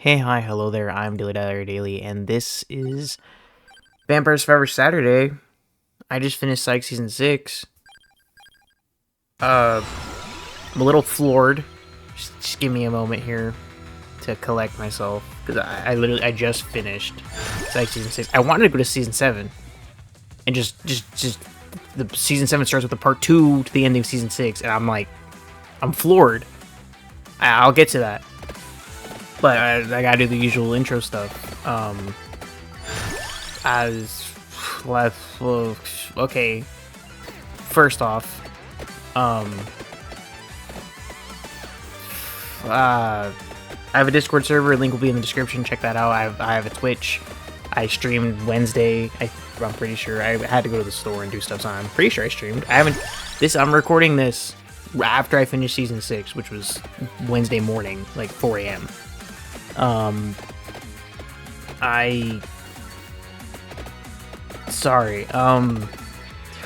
Hey, hi, hello there, I'm DilyDaly, and this is Vampire Survivor Saturday. I just finished Psych Season 6. I'm a little floored. Just give me a moment here to collect myself, because I just finished Psych Season 6. I wanted to go to Season 7, and just the Season 7 starts with the Part 2 to the ending of Season 6, and I'm like, I'm floored. I'll get to that. But I gotta do the usual intro stuff. Okay. First off, I have a Discord server. Link will be in the description. Check that out. I have a Twitch. I streamed Wednesday. I'm pretty sure I had to go to the store and do stuff. So I'm pretty sure I streamed. I'm recording this after I finished Season 6, which was Wednesday morning, like 4 a.m.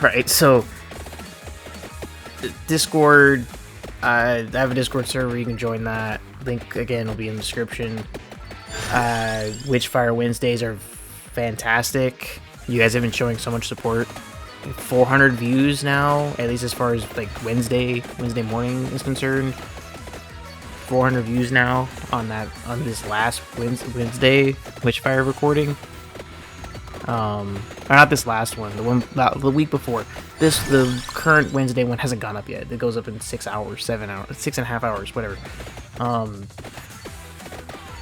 Right, so Discord, I have a Discord server, you can join that. Link, again, will be in the description. Witchfire Wednesdays are fantastic. You guys have been showing so much support. 400 views now, at least as far as, like, Wednesday morning is concerned. 400 views now on this last Wednesday Witchfire recording. Or not this last one, the week before. The current Wednesday one hasn't gone up yet. It goes up in 6 hours, 7 hours, 6.5 hours, whatever.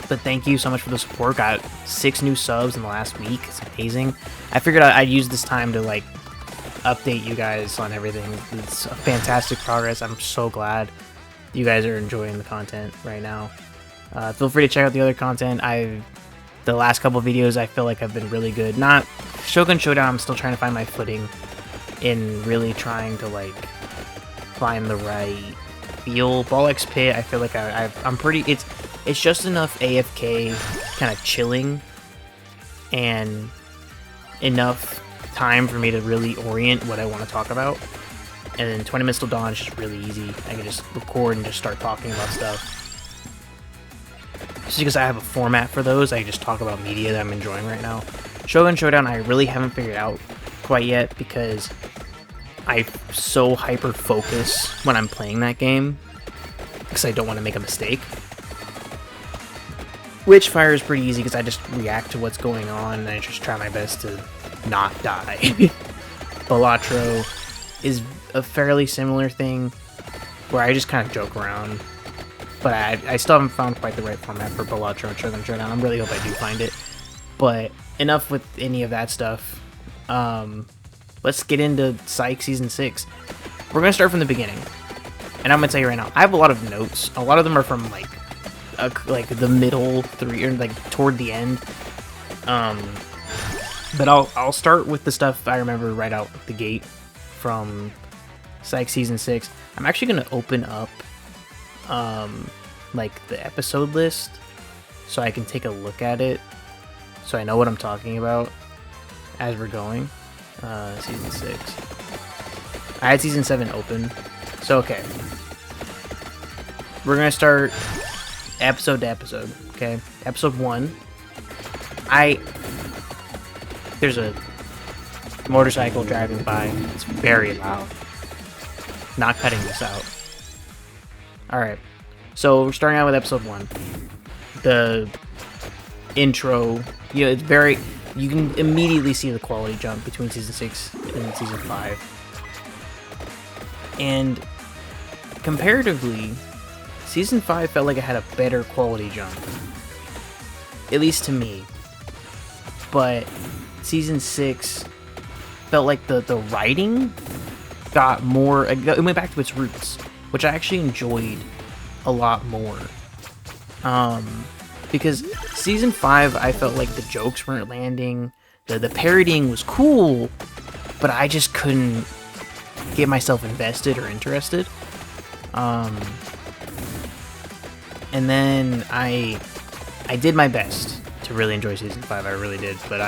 But thank you so much for the support. Got 6 new subs in the last week. It's amazing. I figured I'd use this time to like update you guys on everything. It's a fantastic progress. I'm so glad you guys are enjoying the content right now. Feel free to check out the other content. The last couple videos I feel like have been really good. Not Shogun Showdown, I'm still trying to find my footing in really trying to like find the right feel. Ball X Pit, I feel like I'm pretty, it's just enough AFK kind of chilling and enough time for me to really orient what I want to talk about. And then 20 Minutes Till Dawn is just really easy. I can just record and just start talking about stuff. Just because I have a format for those, I just talk about media that I'm enjoying right now. Shogun Showdown, I really haven't figured out quite yet because I so hyper-focus when I'm playing that game because I don't want to make a mistake. Witchfire is pretty easy because I just react to what's going on and I just try my best to not die. Balatro is a fairly similar thing where I just kind of joke around, but I still haven't found quite the right format for Balatro and Shogun Showdown. I really hope I do find it, but enough with any of that stuff. Let's get into Psych Season 6. We're gonna start from the beginning, and I'm gonna tell you right now, I have a lot of notes. A lot of them are from like the middle three, or like toward the end. But I'll start with the stuff I remember right out the gate from Psych Season 6. I'm actually going to open up like the episode list so I can take a look at it so I know what I'm talking about as we're going. Season 6. I had Season 7 open. So okay. We're going to start episode to episode, okay? Episode 1. There's a motorcycle driving by. It's very loud. Not cutting this out. Alright. So we're starting out with episode 1. The intro, it's very, you can immediately see the quality jump between Season 6 and Season 5. And comparatively, Season 5 felt like it had a better quality jump. At least to me. But Season 6 felt like the writing got more, it went back to its roots, which I actually enjoyed a lot more. Because Season 5, I felt like the jokes weren't landing, the parodying was cool, but I just couldn't get myself invested or interested. And then I did my best to really enjoy Season 5, I really did, but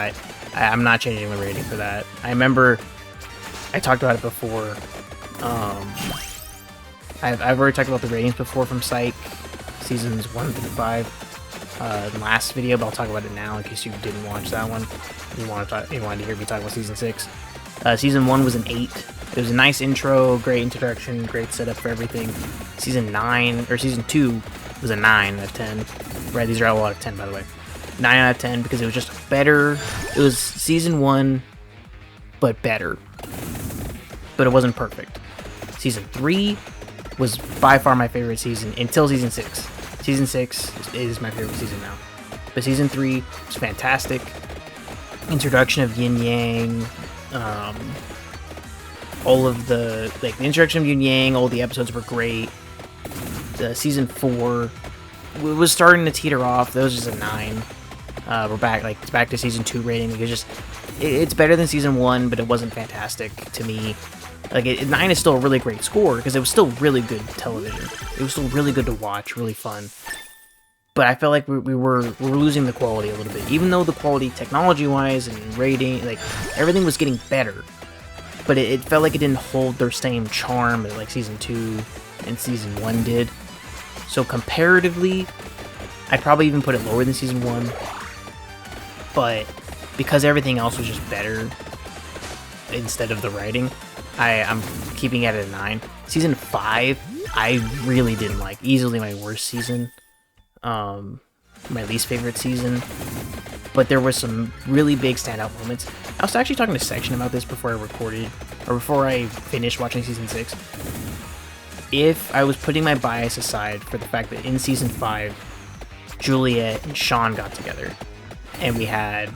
I'm not changing my rating for that. I remember I talked about it before. I've already talked about the ratings before from Psych, Seasons 1 through 5. last video, but I'll talk about it now in case you didn't watch that one. You wanted to hear me talk about Season 6. Season 1 was an 8. It was a nice intro, great introduction, great setup for everything. Season 2 was a 9 out of 10. Right, these are all out of 10, by the way. 9 out of 10 because it was just better. It was Season 1, but better. But it wasn't perfect. Season 3 was by far my favorite season until Season 6. Season 6 is my favorite season now. But Season 3 was fantastic. Introduction of Yin Yang, all of the introduction of Yin Yang, all the episodes were great. Season 4 was starting to teeter off. That was just a 9. We're back to Season 2 rating. It's better than Season 1, but it wasn't fantastic to me. 9 is still a really great score because it was still really good television. It was still really good to watch, really fun. But I felt like we were losing the quality a little bit, even though the quality technology-wise and rating, everything was getting better. But it felt like it didn't hold their same charm that Season 2 and Season 1 did. So comparatively, I'd probably even put it lower than Season 1. But because everything else was just better instead of the writing, I'm keeping it at a 9. Season 5, I really didn't like. Easily my worst season. My least favorite season. But there were some really big standout moments. I was actually talking to Section about this before I recorded, or before I finished watching Season 6. If I was putting my bias aside for the fact that in Season 5, Juliet and Sean got together, and we had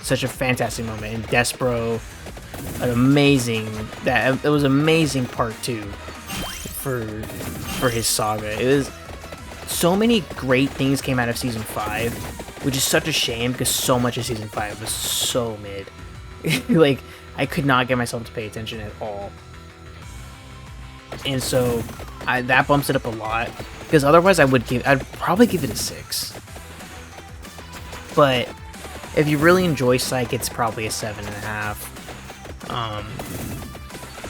such a fantastic moment, and Despero, it was amazing part 2 for his saga. It was so many great things came out of Season 5, which is such a shame because so much of Season 5 was so mid. I could not get myself to pay attention at all. And so that bumps it up a lot, because otherwise I'd probably give it a 6. But if you really enjoy Psych, it's probably a 7.5.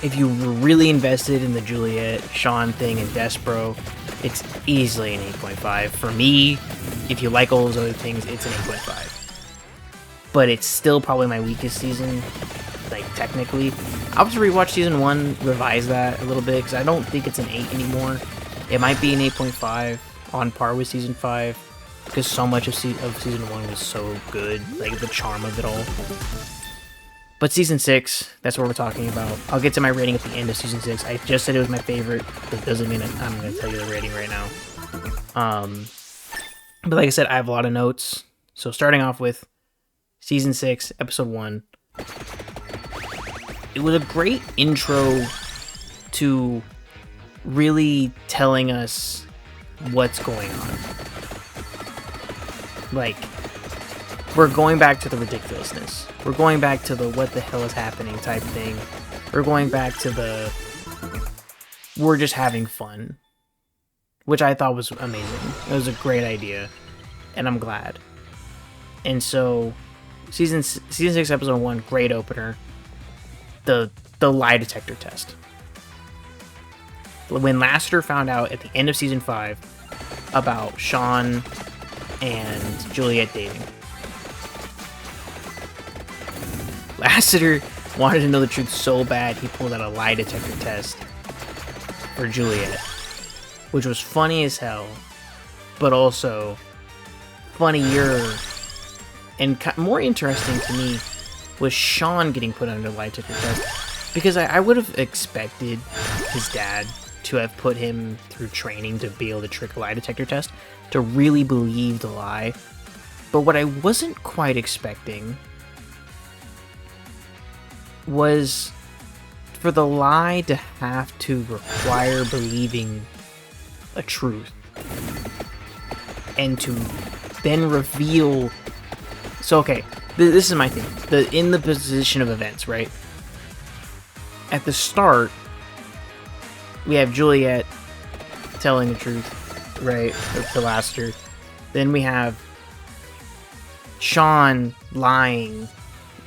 If you were really invested in the Juliet, Sean thing and Despero, it's easily an 8.5. For me, if you like all those other things, it's an 8.5. But it's still probably my weakest season, technically. I'll have to rewatch Season 1, revise that a little bit, because I don't think it's an 8 anymore. It might be an 8.5, on par with Season 5, because so much of Season 1 was so good, the charm of it all. But Season 6, that's what we're talking about. I'll get to my rating at the end of Season 6. I just said it was my favorite, but it doesn't mean I'm going to tell you the rating right now. But like I said, I have a lot of notes. So starting off with Season 6, Episode 1. It was a great intro to really telling us what's going on. We're going back to the ridiculousness. We're going back to the what the hell is happening type thing. We're going back to the we're just having fun, which I thought was amazing. It was a great idea, and I'm glad. And so, Season 6, Episode 1, great opener. The lie detector test. When Lassiter found out at the end of Season 5 about Sean and Juliet dating, Lassiter wanted to know the truth so bad he pulled out a lie detector test for Juliet, which was funny as hell, but also funnier and more interesting to me was Sean getting put under the lie detector test, because I would have expected his dad to have put him through training to be able to trick a lie detector test, to really believe the lie. But what I wasn't quite expecting was for the lie to have to require believing a truth, and to then reveal. So okay, this is my thing. In the position of events, right? At the start, we have Juliet telling the truth, right, to Lassiter. Then we have Sean lying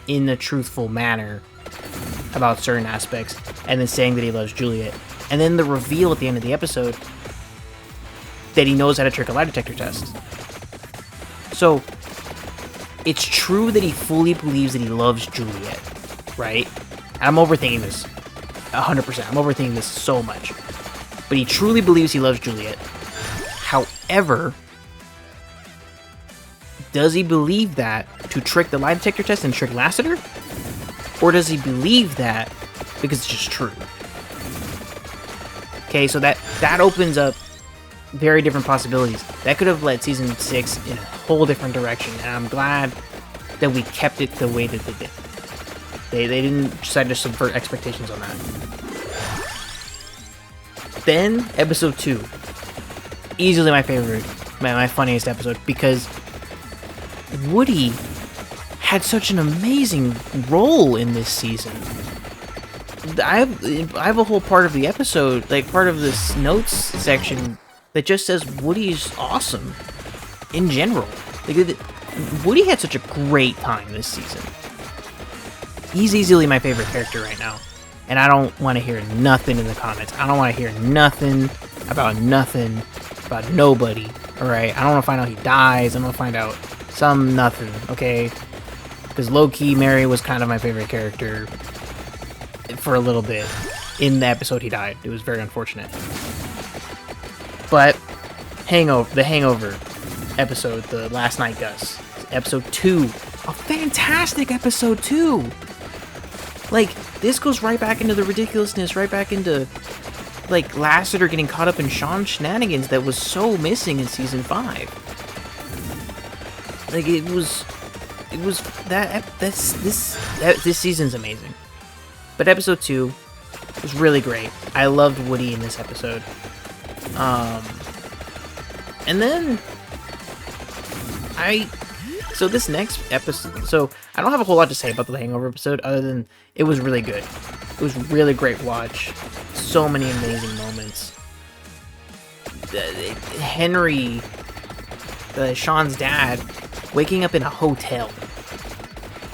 in a truthful manner about certain aspects, and then saying that he loves Juliet. And then the reveal at the end of the episode that he knows how to trick a lie detector test. So, it's true that he fully believes that he loves Juliet, right? I'm overthinking this 100%. I'm overthinking this so much. But he truly believes he loves Juliet. However, does he believe that to trick the lie detector test and trick Lassiter? Or does he believe that because it's just true? Okay, so that opens up very different possibilities. That could have led Season 6 in a whole different direction, and I'm glad that we kept it the way that they did. They didn't decide to subvert expectations on that. Then, Episode 2. Easily my favorite, my funniest episode, because Woody had such an amazing role in this season. I have a whole part of the episode, like part of this notes section, that just says Woody's awesome in general. Like, Woody had such a great time this season. He's easily my favorite character right now. And I don't want to hear nothing in the comments. I don't want to hear nothing about nobody. Alright? I don't want to find out he dies. I don't want to find out some nothing. Okay? Because low-key, Mary was kind of my favorite character for a little bit. In the episode he died. It was very unfortunate. But, the Hangover episode, the Last Night Gus. Episode 2. A fantastic episode 2! Like, this goes right back into the ridiculousness, right back into, like, Lassiter getting caught up in Sean's shenanigans that was so missing in Season 5. Like, this season's amazing. But Episode 2 was really great. I loved Woody in this episode. And then, so this next episode, so I don't have a whole lot to say about the Hangover episode other than it was really good. It was really great watch. So many amazing moments. Henry, Sean's dad, waking up in a hotel,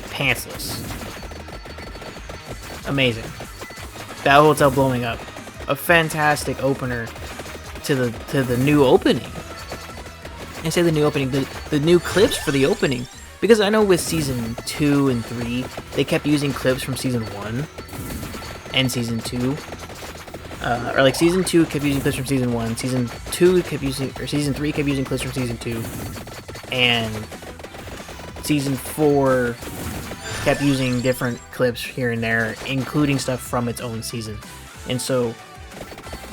pantsless. Amazing. That hotel blowing up. A fantastic opener to the new opening. I say the new opening, the new clips for the opening. Because I know with Season 2 and 3, they kept using clips from Season 1 and Season 2. Or like Season 2 kept using clips from Season 1, Season 3 kept using clips from Season 2, and Season 4 kept using different clips here and there, including stuff from its own season. And so,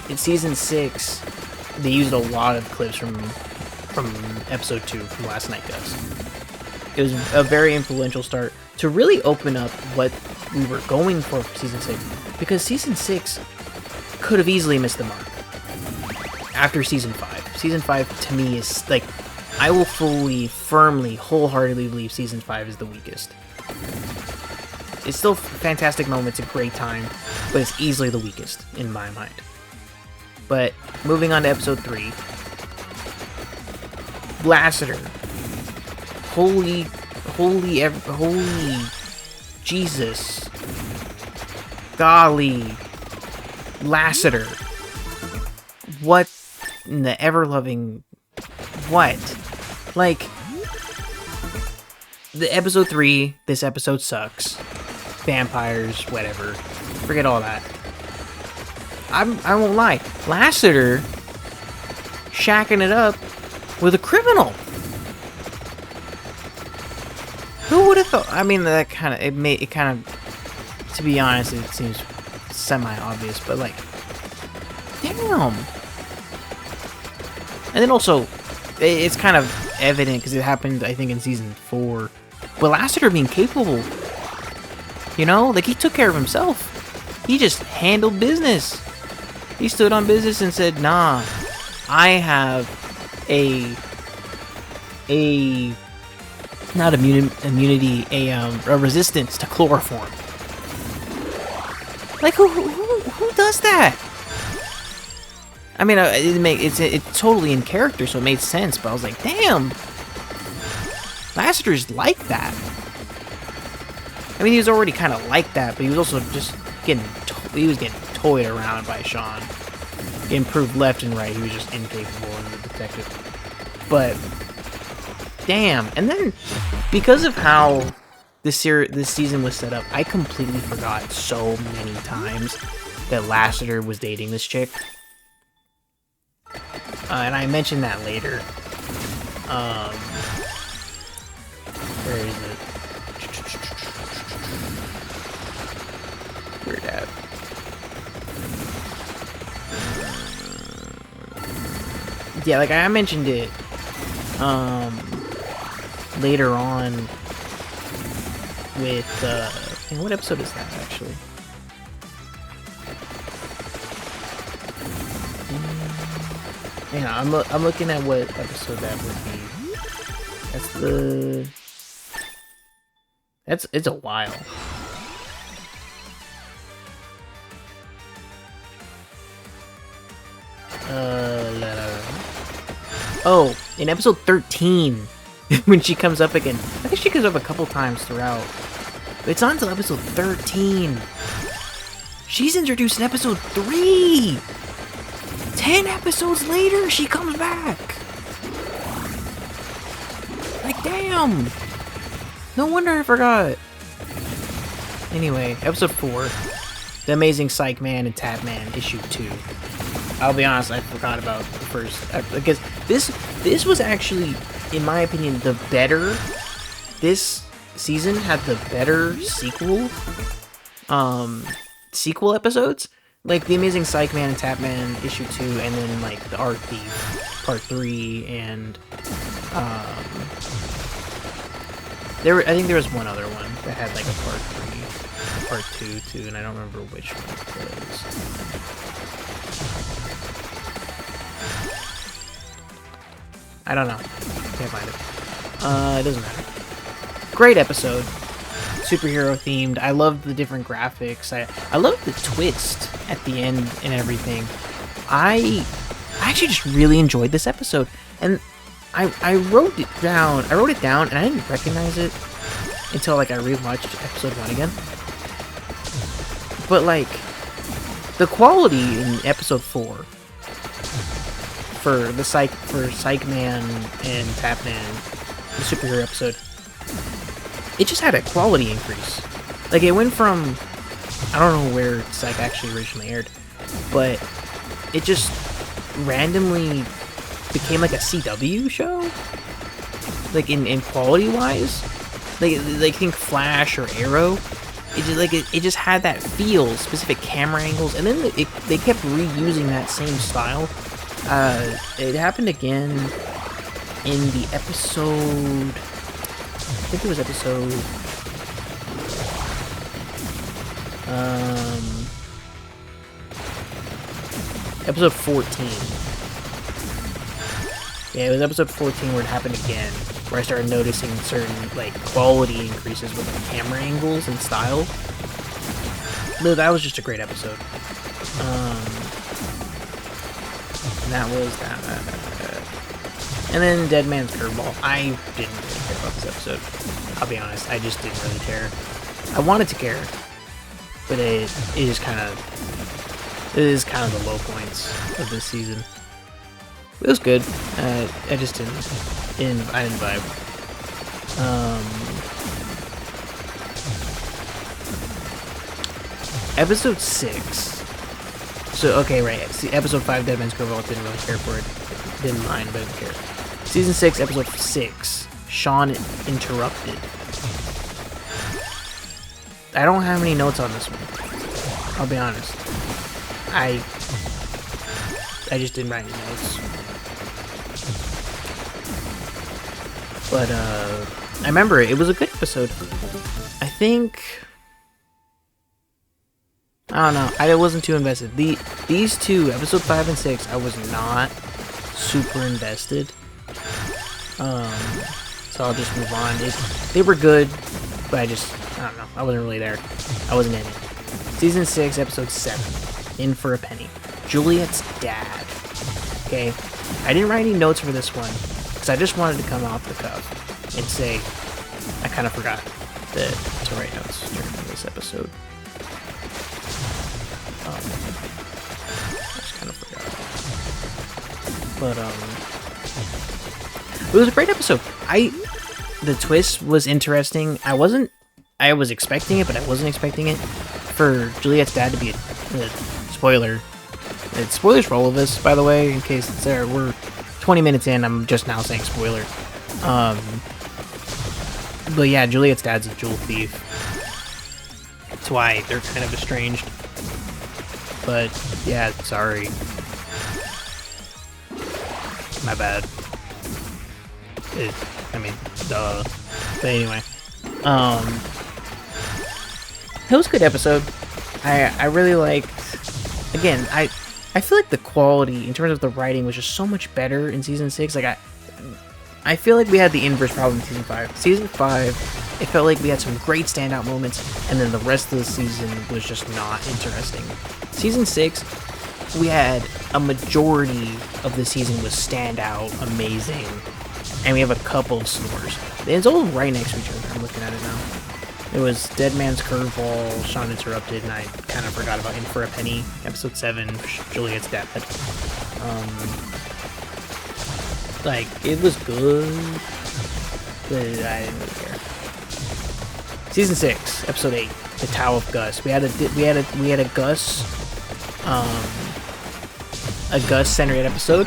in Season 6, they used a lot of clips from Episode 2, from Last Night Gus. It was a very influential start to really open up what we were going for Season 6. Because Season 6 could have easily missed the mark after Season 5. Season 5, to me, is, like, I will firmly, wholeheartedly believe Season 5 is the weakest. It's still fantastic moments, a great time, but it's easily the weakest, in my mind. But, moving on to Episode 3. Lassiter. Holy Jesus. Golly. Lassiter. What in the ever-loving... What? Like, the Episode 3, this episode sucks. Vampires, whatever. Forget all that. I won't lie. Lassiter shacking it up with a criminal. Who would have thought? I mean, that kind of, it kind of, to be honest, it seems semi-obvious, but like, damn. And then also, it's kind of evident because it happened, I think, in Season 4. But Lassiter being capable, you know, like, he took care of himself. He just handled business. He stood on business and said, nah, I have not immunity, a resistance to chloroform. Like, who does that? I mean, it's totally in character, so it made sense. But I was like, damn, Lassiter's like that. I mean, he was already kind of like that, but he was also just getting toyed around by Sean. Getting proved left and right he was just incapable as a detective. But damn. And then, because of how this season was set up, I completely forgot so many times that Lassiter was dating this chick. And I mentioned that later. Where is it? Where'd that? Yeah, like I mentioned it later on with man, what episode is that actually? Yeah, I'm looking at what episode that would be. It's a while. Oh, in episode 13, when she comes up again. I think she comes up a couple times throughout. But it's on until episode 13. She's introduced in episode 3! 10 episodes later, she comes back! Like, damn! No wonder I forgot. Anyway, episode 4. The Amazing Psych Man and Tap Man, issue 2. I'll be honest, I forgot about the first, because this was actually, in my opinion, the better, this season had the better sequel episodes, like The Amazing Psych Man and Tap Man issue 2, and then like The Art Thief part 3, and I think there was one other one that had like a part 3, a part 2 too, and I don't remember which one it was. I don't know. Can't find it. It doesn't matter. Great episode. Superhero themed. I love the different graphics. I love the twist at the end and everything. I actually just really enjoyed this episode. And I wrote it down. And I didn't recognize it until like I rewatched episode 1 again. But like the quality in episode 4 for Psych Man and Tap Man, the superhero episode, it just had a quality increase. Like it went from, I don't know where Psych actually originally aired, but it just randomly became like a CW show, like in quality wise, like think Flash or Arrow. It just had that feel, specific camera angles, and then they kept reusing that same style. It happened again in the episode, I think it was episode, episode 14. Yeah, it was episode 14 where it happened again, where I started noticing certain, like, quality increases with like, camera angles and style. But that was just a great episode. And that was that. And then Dead Man's Curveball. I didn't really care about this episode. I'll be honest, I just didn't really care. I wanted to care, but it is kind of the low points of this season. It was good. I just didn't vibe. Episode 6. So, okay, right. See, episode 5, Dead Man's Curveball, didn't really care for it. Didn't mind, but I didn't care. Season 6, episode 6, Sean Interrupted. I don't have any notes on this one. I'll be honest. I just didn't write any notes. But, I remember it was a good episode. I think, I don't know, I wasn't too invested. These two, episode 5 and 6, I was not super invested. So I'll just move on. They were good, but I don't know, I wasn't really there. I wasn't in it. Season 6, episode 7, In for a Penny. Juliet's dad. Okay, I didn't write any notes for this one, because I just wanted to come off the cuff and say, I kind of forgot to write notes during this episode. I just kind of forgot. But, It was a great episode. The twist was interesting. I was expecting it, but I wasn't expecting it. For Juliet's dad to be a spoiler. It's spoilers for all of us, by the way, in case it's there. We're 20 minutes in. I'm just now saying spoiler. But yeah, Juliet's dad's a jewel thief. That's why they're kind of estranged. But yeah, sorry. My bad. I mean, duh. But anyway. It was a good episode. I really liked... Again, I feel like the quality, in terms of the writing, was just so much better in Season 6. Like, I feel like we had the inverse problem in Season 5. Season 5, it felt like we had some great standout moments, and then the rest of the season was just not interesting. Season 6, we had a majority of the season was standout, amazing, and we have a couple of snores. It's all right next to each other. I'm looking at it now. It was Dead Man's Curveball, Sean Interrupted, and I kind of forgot about In for a Penny, Episode 7, Juliet's Dad. Like, it was good, but I didn't really care. Season 6, Episode 8, The Tao of Gus. We had a Gus centered episode,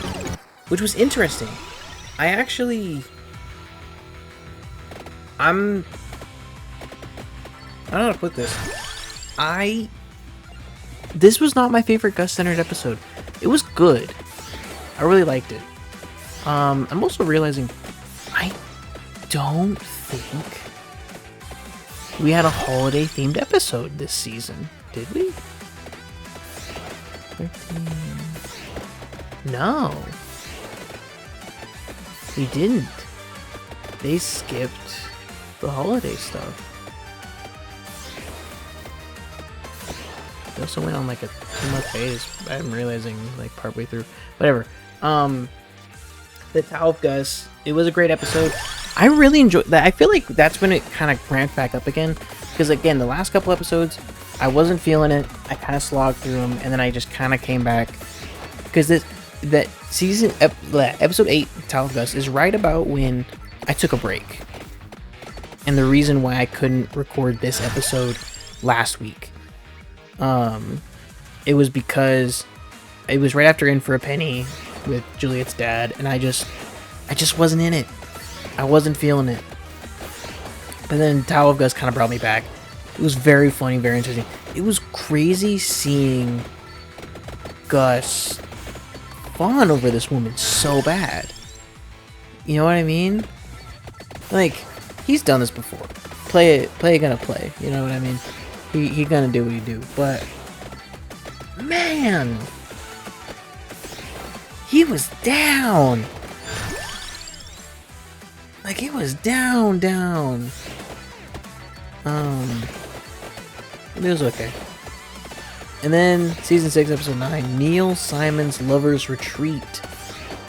which was interesting. I don't know how to put this. This was not my favorite Gus-centered episode. It was good. I really liked it. I'm also realizing I don't think we had a holiday-themed episode this season. Did we? 13... No. We didn't. They skipped the holiday stuff. They also went on like a 2-month phase. I'm realizing like partway through. Whatever. The Tao of Gus. It was a great episode. I really enjoyed that. I feel like that's when it kind of ramped back up again. Because again, the last couple episodes, I wasn't feeling it. I kind of slogged through them, and then I just kind of came back. Because episode 8, Tao of Gus, is right about when I took a break. And the reason why I couldn't record this episode last week. It was because it was right after In for a Penny with Juliet's dad, and I just wasn't in it. I wasn't feeling it. But then Tao of Gus kind of brought me back. It was very funny, very interesting. It was crazy seeing Gus fawn over this woman so bad. You know what I mean? Like, he's done this before. Play gonna play. You know what I mean? He gonna do what he do. But man, he was down. Like, it was down. It was okay. And then Season 6, Episode 9, Neil Simon's Lover's Retreat.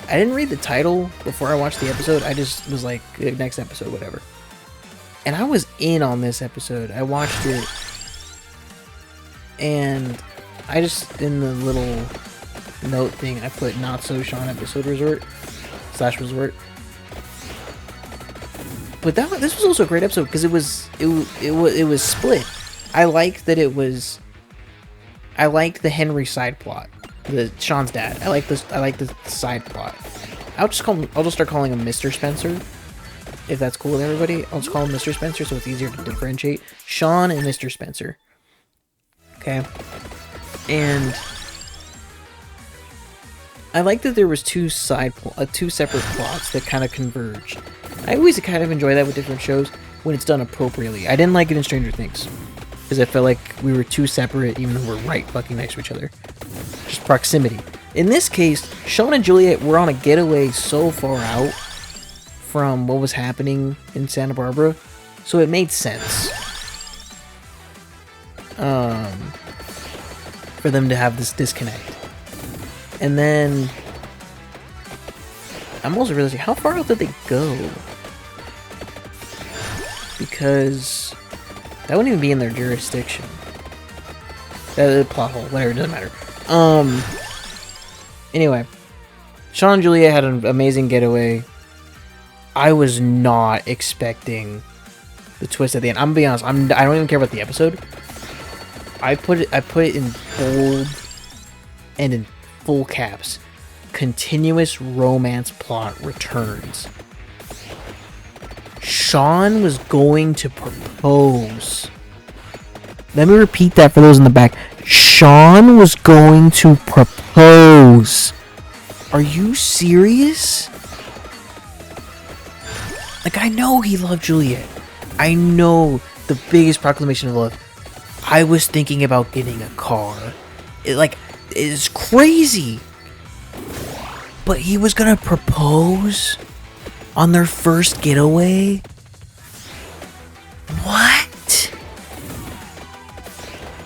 I didn't read the title before I watched the episode. I just was like, next episode, whatever. And I was in on this episode. I watched it. And I just, in the little note thing, I put Not So Sean Episode Resort /Resort. But this was also a great episode because it was split. I liked that it was. I liked the Henry side plot, the Sean's dad. I like the side plot. I'll just start calling him Mr. Spencer, if that's cool with everybody. I'll just call him Mr. Spencer so it's easier to differentiate. Sean and Mr. Spencer. Okay, and I like that there was two separate plots that kind of converged. I always kind of enjoy that with different shows when it's done appropriately. I didn't like it in Stranger Things because I felt like we were too separate even though we're right fucking next to each other. Just proximity. In this case, Sean and Juliet were on a getaway so far out from what was happening in Santa Barbara, so it made sense for them to have this disconnect. And then I'm also realizing, how far out did they go? Because that wouldn't even be in their jurisdiction. The plot hole, whatever, it doesn't matter. Anyway, Sean and Juliet had an amazing getaway. I was not expecting the twist at the end. I'm gonna be honest. I don't even care about the episode. I put it in bold and in full caps. Continuous romance plot returns. Sean was going to propose. Let me repeat that for those in the back. Sean was going to propose. Are you serious? Like, I know he loved Juliet. I know the biggest proclamation of love. I was thinking about getting a car. It's crazy. But he was gonna propose on their first getaway? What?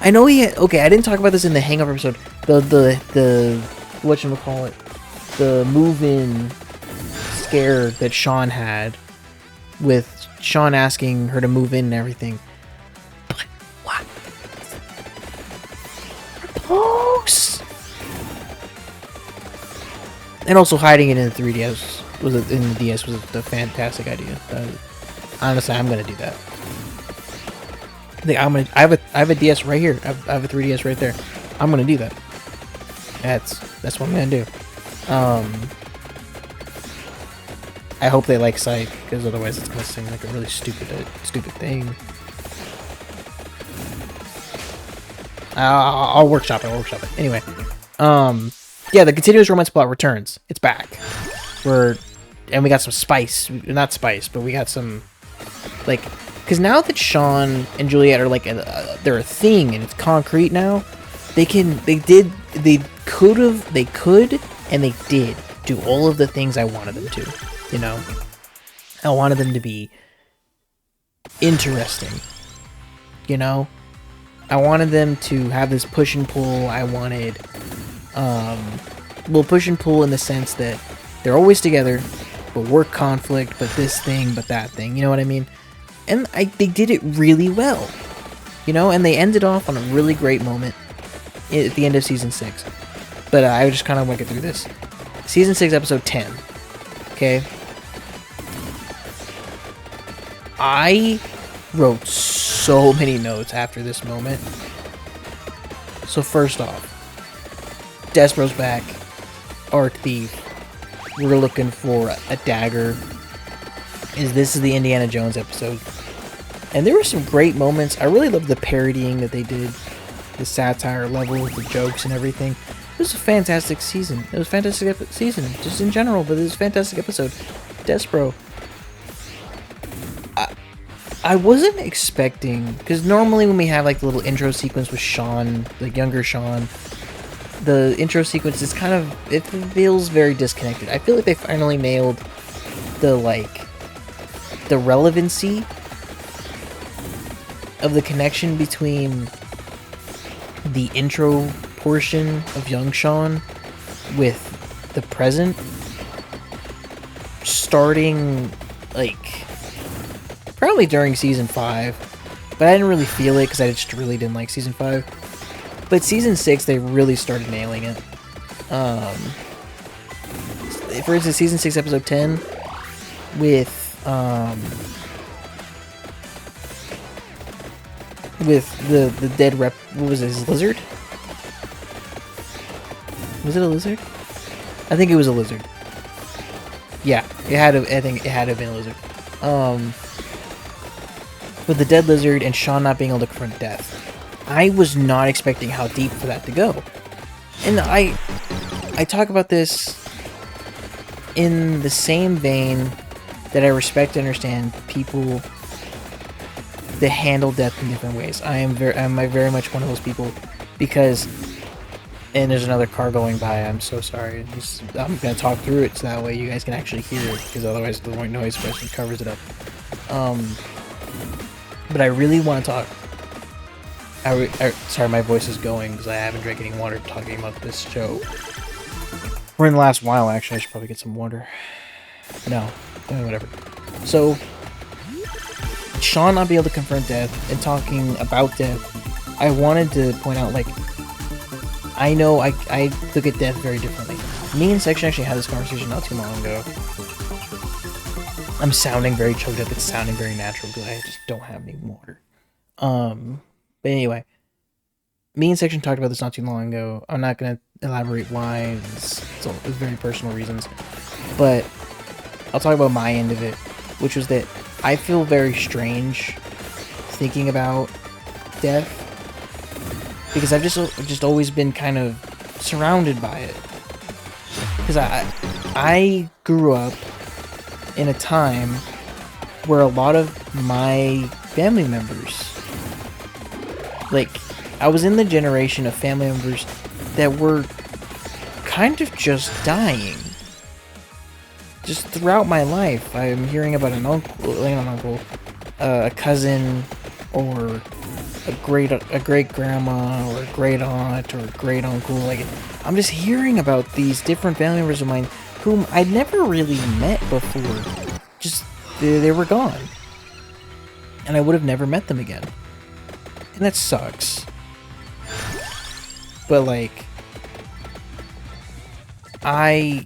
I know he had, okay, I didn't talk about this in the Hangover episode. The whatchamacallit, the move-in scare that Sean had with Sean asking her to move in and everything. But what? Propose? And also hiding it in the 3DS was a fantastic idea. Honestly, I'm gonna do that. I have a DS right here. I have a 3DS right there. I'm gonna do that. That's what I'm gonna do. I hope they like Psych, because otherwise it's gonna seem like a really stupid thing. I'll workshop it. Anyway, yeah, the continuous romance plot returns. It's back. And we got some spice. Not spice, but we got some, like, because now that Sean and Juliet are like, they're a thing and it's concrete now. They could, and they did do all of the things I wanted them to. You know, I wanted them to be interesting. You know, I wanted them to have this push and pull. I wanted, push and pull in the sense that they're always together, but work conflict, but this thing, but that thing. You know what I mean? And they did it really well. You know, and they ended off on a really great moment at the end of Season 6. But I just kind of want to get through this. Season 6, Episode 10. Okay? I wrote so many notes after this moment. So first off, Despero's back. Arc Thief. We're looking for a dagger. This is the Indiana Jones episode. And there were some great moments. I really loved the parodying that they did. The satire level, the jokes and everything. It was a fantastic season. It was a fantastic season, just in general, but it was a fantastic episode. Despero. I wasn't expecting, because normally when we have like the little intro sequence with Sean, the younger Sean, the intro sequence is kind of, it feels very disconnected. I feel like they finally nailed the relevancy of the connection between the intro portion of young Sean with the present, starting like probably during Season 5, but I didn't really feel it because I just really didn't like Season 5. But Season 6, they really started nailing it. For instance, Season 6, Episode 10, with the dead rep, what was it, his lizard? Was it a lizard? I think it was a lizard. Yeah, I think it had to have been a lizard. With the dead lizard and Sean not being able to confront death. I was not expecting how deep for that to go. And I talk about this in the same vein that I respect and understand people that handle death in different ways. I'm very much one of those people, because, and there's another car going by, I'm so sorry. I'm gonna talk through it so that way you guys can actually hear it, because otherwise the white noise especially covers it up. But I really want to talk. Sorry, my voice is going because I haven't drank any water talking about this show. We're in the last while, actually. I should probably get some water. No, whatever. So, Sean not be able to confront death and talking about death, I wanted to point out, like, I know I look at death very differently. Me and Section actually had this conversation not too long ago. I'm sounding very choked up. It's sounding very natural because I just don't have any water. But anyway, me and Section talked about this not too long ago. I'm not gonna elaborate why. It's very personal reasons, but I'll talk about my end of it, which was that I feel very strange thinking about death because I've just always been kind of surrounded by it. Because I grew up in a time where a lot of my family members, like, I was in the generation of family members that were kind of just dying. Just throughout my life, I'm hearing about an uncle, a cousin, or a great grandma, or a great aunt, or a great uncle. Like, I'm just hearing about these different family members of mine whom I'd never really met before. Just they were gone, and I would have never met them again, and that sucks. But like, I'm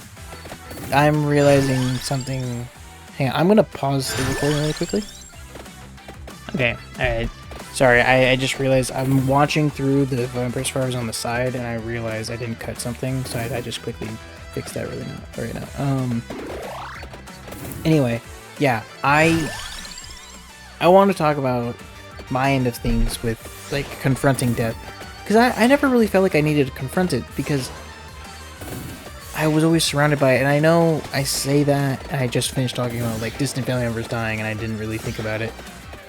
realizing something. Hang on, I'm gonna pause the recording really quickly. Okay, alright. Sorry, I just realized I'm watching through the Witchfire on the side, and I realized I didn't cut something, so I just quickly fixed that right now. Anyway, yeah, I want to talk about my end of things with, like, confronting death. Because I never really felt like I needed to confront it, because I was always surrounded by it, and I know I say that, and I just finished talking about, like, distant family members dying, and I didn't really think about it,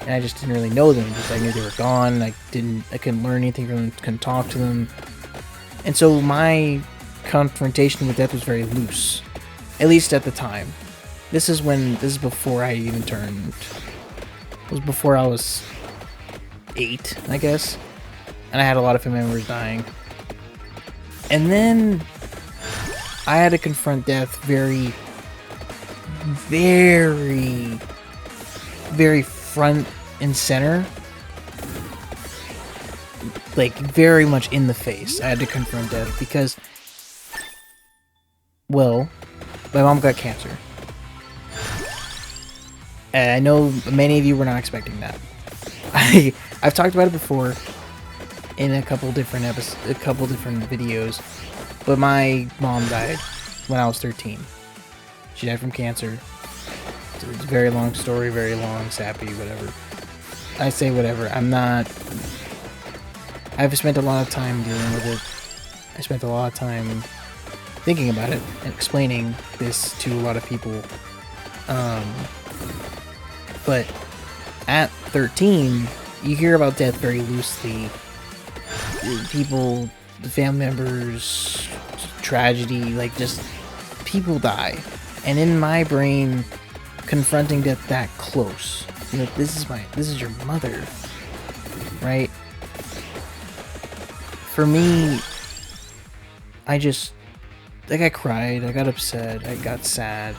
and I just didn't really know them, just I knew they were gone, I couldn't learn anything from them, couldn't talk to them, and so my confrontation with death was very loose, at least at the time. This is before I even turned, it was before I was 8, I guess, and I had a lot of family members dying, and then I had to confront death very, very, very front and center. Like, very much in the face. I had to confront death because, well, my mom got cancer. And I know many of you were not expecting that. I've talked about it before in a couple different videos. But my mom died when I was 13. She died from cancer. It's a very long story, very long, sappy, whatever. I say whatever. I've spent a lot of time dealing with it. I spent a lot of time thinking about it and explaining this to a lot of people. But at 13, you hear about death very loosely. People, the family members, tragedy, like, just people die. And in my brain, confronting death that close, you know, this is your mother, right? For me, I cried, I got upset, I got sad.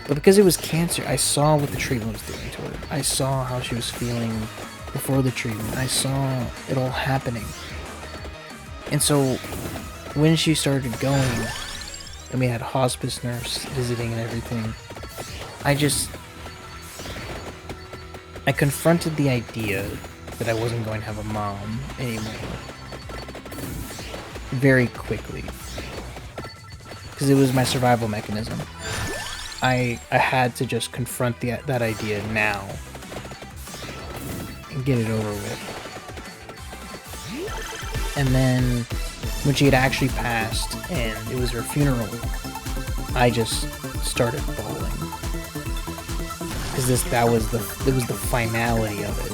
But because it was cancer, I saw what the treatment was doing to her. I saw how she was feeling before the treatment. I saw it all happening. And so, when she started going, and we had a hospice nurse visiting and everything, I confronted the idea that I wasn't going to have a mom anymore. Very quickly. Because it was my survival mechanism. I had to just confront that idea now. And get it over with. And then, when she had actually passed, and it was her funeral, I just started bawling. Because it was the finality of it.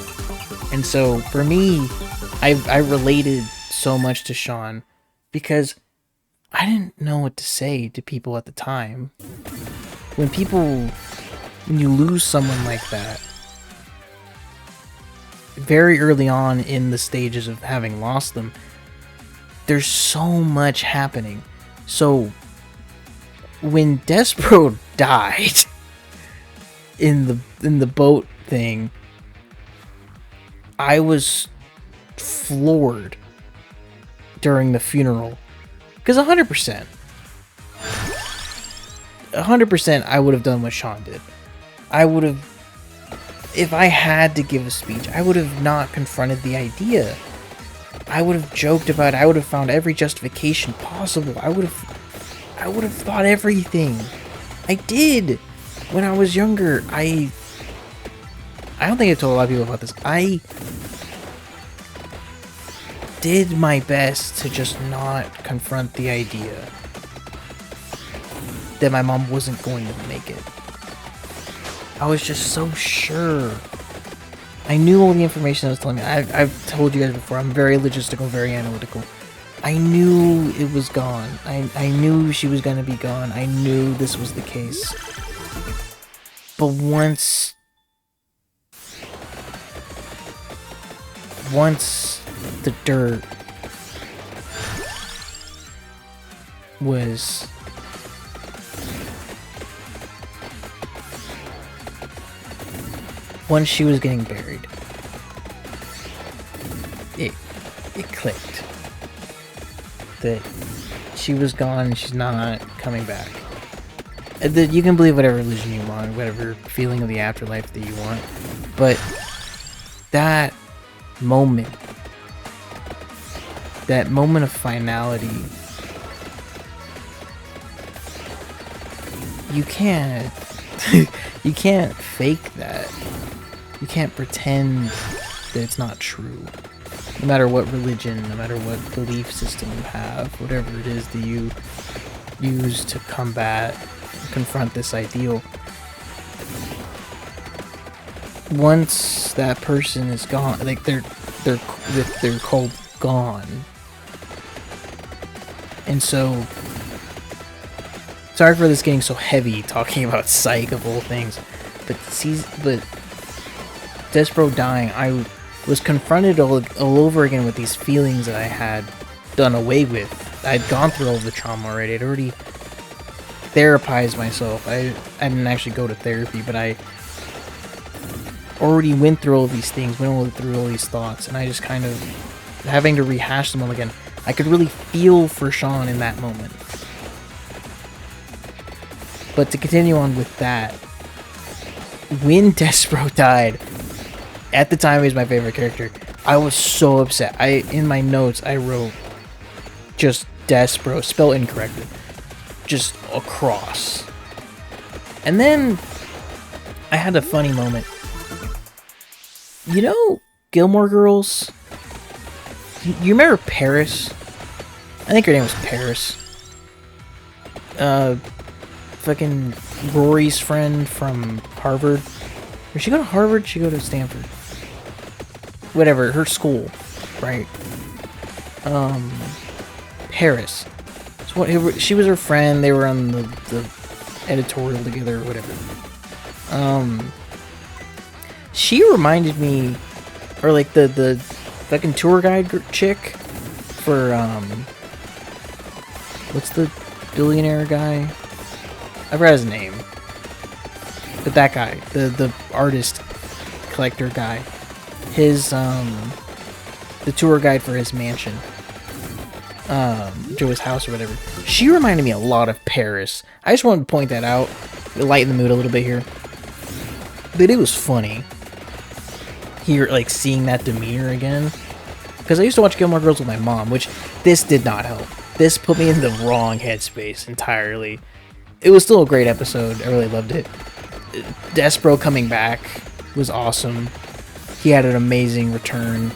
And so, for me, I related so much to Sean, because I didn't know what to say to people at the time. When you lose someone like that, very early on in the stages of having lost them, there's so much happening. So, when Despero died in the boat thing, I was floored during the funeral. Because 100%. 100% I would have done what Sean did. I would have, if I had to give a speech, I would have not confronted the idea. I would have joked about it. I would have found every justification possible. I would have thought everything. I did when I was younger. I don't think I told a lot of people about this. I did my best to just not confront the idea that my mom wasn't going to make it. I was just so sure. I knew all the information that was telling me. I've told you guys before, I'm very logistical, very analytical. I knew it was gone. I knew she was going to be gone. I knew this was the case. But once the dirt was once she was getting buried, it clicked that she was gone and she's not coming back. That you can believe whatever religion you want, whatever feeling of the afterlife that you want, but that moment of finality, you can't you can't fake that. You can't pretend that it's not true. No matter what religion, no matter what belief system you have, whatever it is that you use to combat, confront this ideal. Once that person is gone, like they're called gone. And so, sorry for this getting so heavy, talking about Psych of all things, but Despero dying, I was confronted all over again with these feelings that I had done away with. I'd gone through all the trauma already. I'd already therapized myself. I didn't actually go to therapy, but I already went through all these things, went through all these thoughts, and I just kind of having to rehash them all again. I could really feel for Sean in that moment. But to continue on with that, when Despero died, at the time he was my favorite character, I was so upset. In my notes I wrote just Despero, spelled incorrectly, just across. And then I had a funny moment. You know Gilmore Girls? You remember Paris? I think her name was Paris. Fucking Rory's friend from Harvard. Did she go to Harvard? Did she go to Stanford? Whatever, her school, right? Paris. So she was her friend. They were on the editorial together or whatever. She reminded me, or like the fucking tour guide chick for what's the billionaire guy? I forgot his name. But that guy, the artist collector guy, his the tour guide for his mansion, to his house or whatever. She reminded me a lot of Paris. I just wanted to point that out, lighten the mood a little bit here. But it was funny here, like seeing that demeanor again, because I used to watch Gilmore Girls with my mom, which this did not help. This put me in the wrong headspace entirely. It was still a great episode. I really loved it. Despero coming back was awesome. He had an amazing return.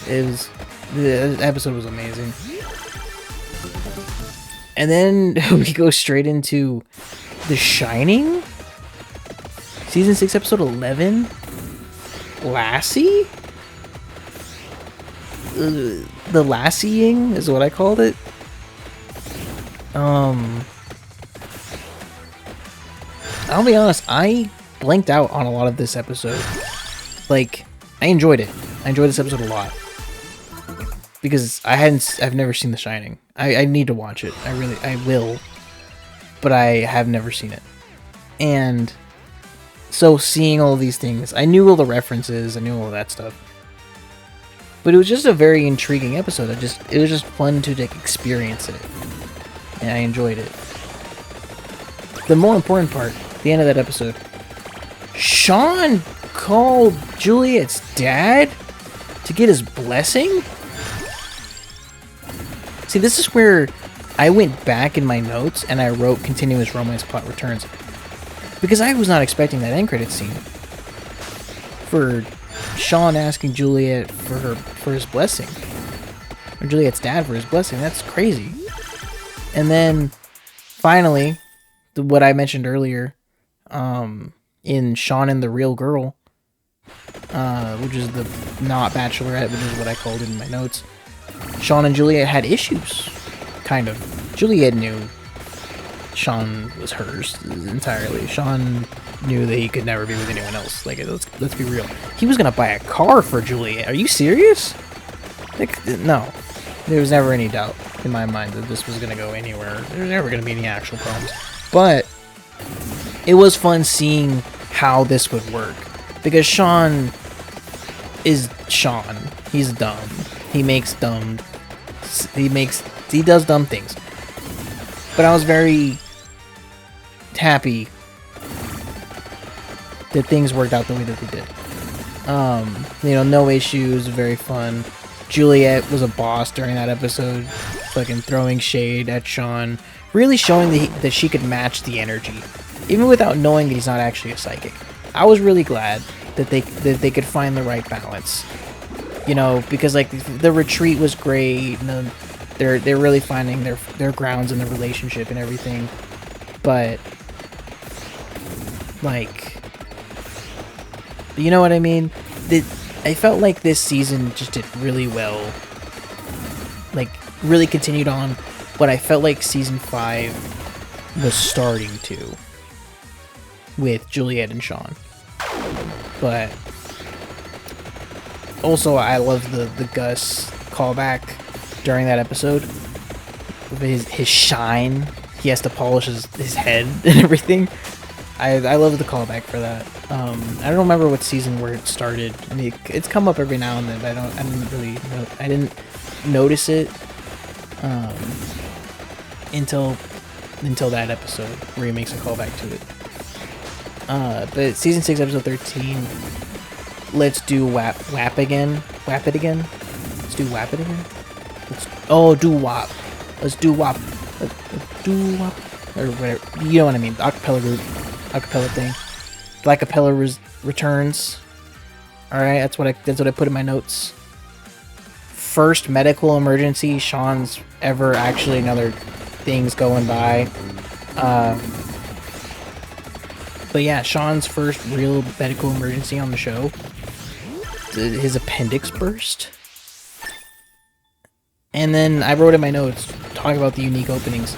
The episode was amazing. And then we go straight into The Shining? Season 6, episode 11? Lassie? The Lassieing is what I called it. I'll be honest, I blanked out on a lot of this episode. Like, I enjoyed it. I enjoyed this episode a lot. Because I've never seen The Shining. I need to watch it. I will. But I have never seen it. And so seeing all these things, I knew all the references, I knew all that stuff. But it was just a very intriguing episode. It was just fun to experience it. And I enjoyed it. the more important part, the end of that episode, Sean called Juliet's dad to get his blessing? See, this is where I went back in my notes and I wrote continuous romance plot returns. Because I was not expecting that end credit scene. For Sean asking Juliet for his blessing. Or Juliet's dad for his blessing. That's crazy. And then, finally, what I mentioned earlier, in Sean and the Real Girl, which is the not Bachelorette, which is what I called it in my notes, Sean and Juliet had issues, kind of. Juliet knew Sean was hers entirely. Sean knew that he could never be with anyone else. Like, let's be real. He was gonna buy a car for Juliet. Are you serious? Like, no. There was never any doubt in my mind that this was gonna go anywhere. There was never gonna be any actual problems. But it was fun seeing how this would work. Because Sean is Sean. He's dumb. He does dumb things. But I was very happy that things worked out the way that they did. You know, no issues, very fun. Juliet was a boss during that episode, fucking throwing shade at Sean, really showing that she could match the energy, even without knowing that he's not actually a psychic. I was really glad that they could find the right balance, you know, because like the retreat was great, and they're really finding their grounds in the relationship and everything, but like, you know what I mean? I felt like this season just did really well. Like, really continued on what I felt like season 5 was starting to, with Juliet and Sean. But also, I love the Gus callback during that episode. His shine. He has to polish his head and everything. I love the callback for that. I don't remember what season where it started. I mean, it's come up every now and then, but I didn't notice it until that episode where he makes a callback to it. But season 6, episode 13. Let's do WAP again. WAP it again. Let's do WAP it again. Do WAP. Let's do WAP. Let's do WAP. Or whatever. You know what I mean. The acapella group. Acapella thing. The acapella returns. Alright, that's what I put in my notes. First medical emergency Sean's ever actually another things going by. But yeah, Sean's first real medical emergency on the show. His appendix burst. And then I wrote in my notes, talking about the unique openings.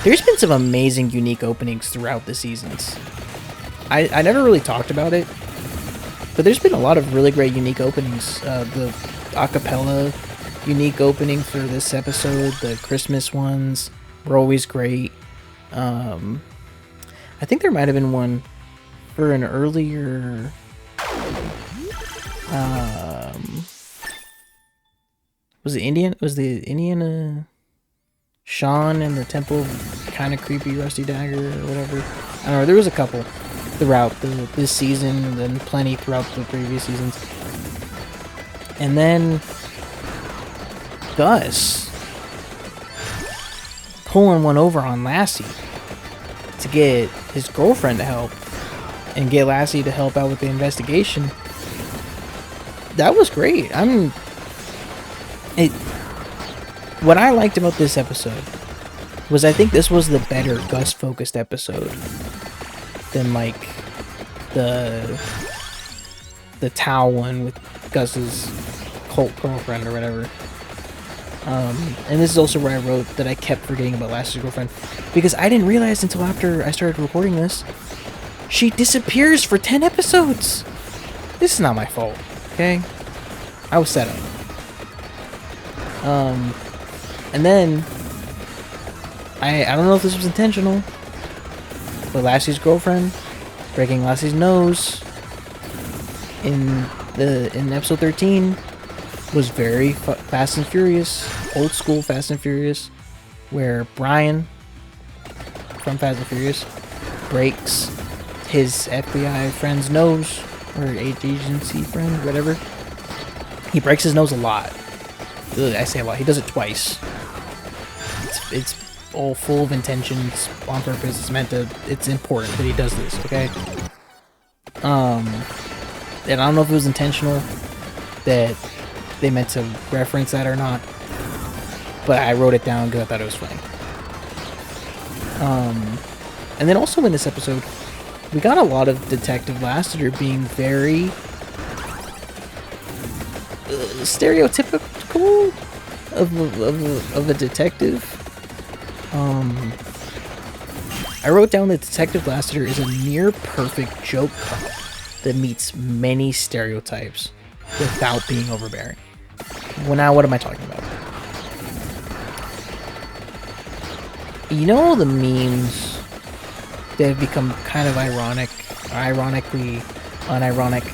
There's been some amazing unique openings throughout the seasons. I never really talked about it, but there's been a lot of really great unique openings. The acapella unique opening for this episode, the Christmas ones were always great. I think there might have been one for an earlier... was the Indian Sean and the temple kind of creepy rusty dagger or whatever? I don't know, there was a couple throughout this season, and then plenty throughout the previous seasons. And then Gus pulling one over on Lassie to get his girlfriend to help and get Lassie to help out with the investigation. That was great. What I liked about this episode was I think this was the better Gus-focused episode than, like, the Tao one with Gus's cult girlfriend or whatever. And this is also where I wrote that I kept forgetting about Lassie's girlfriend, because I didn't realize until after I started recording this, she disappears for 10 episodes! This is not my fault, okay? I was set up. And then, I don't know if this was intentional, but Lassie's girlfriend breaking Lassie's nose in episode 13 was very Fast and Furious, old school Fast and Furious, where Brian from Fast and Furious breaks his FBI friend's nose, or agency friend, whatever. He breaks his nose a lot. Ugh, I say a lot. He does it twice. It's all full of intentions, on purpose. It's important that he does this, okay? And I don't know if it was intentional that they meant to reference that or not, but I wrote it down because I thought it was funny. And then also in this episode, we got a lot of Detective Lassiter being very stereotypical of a detective. I wrote down that Detective Lassiter is a near perfect joke cop that meets many stereotypes without being overbearing. Well, now what am I talking about? You know the memes that have become kind of ironically unironic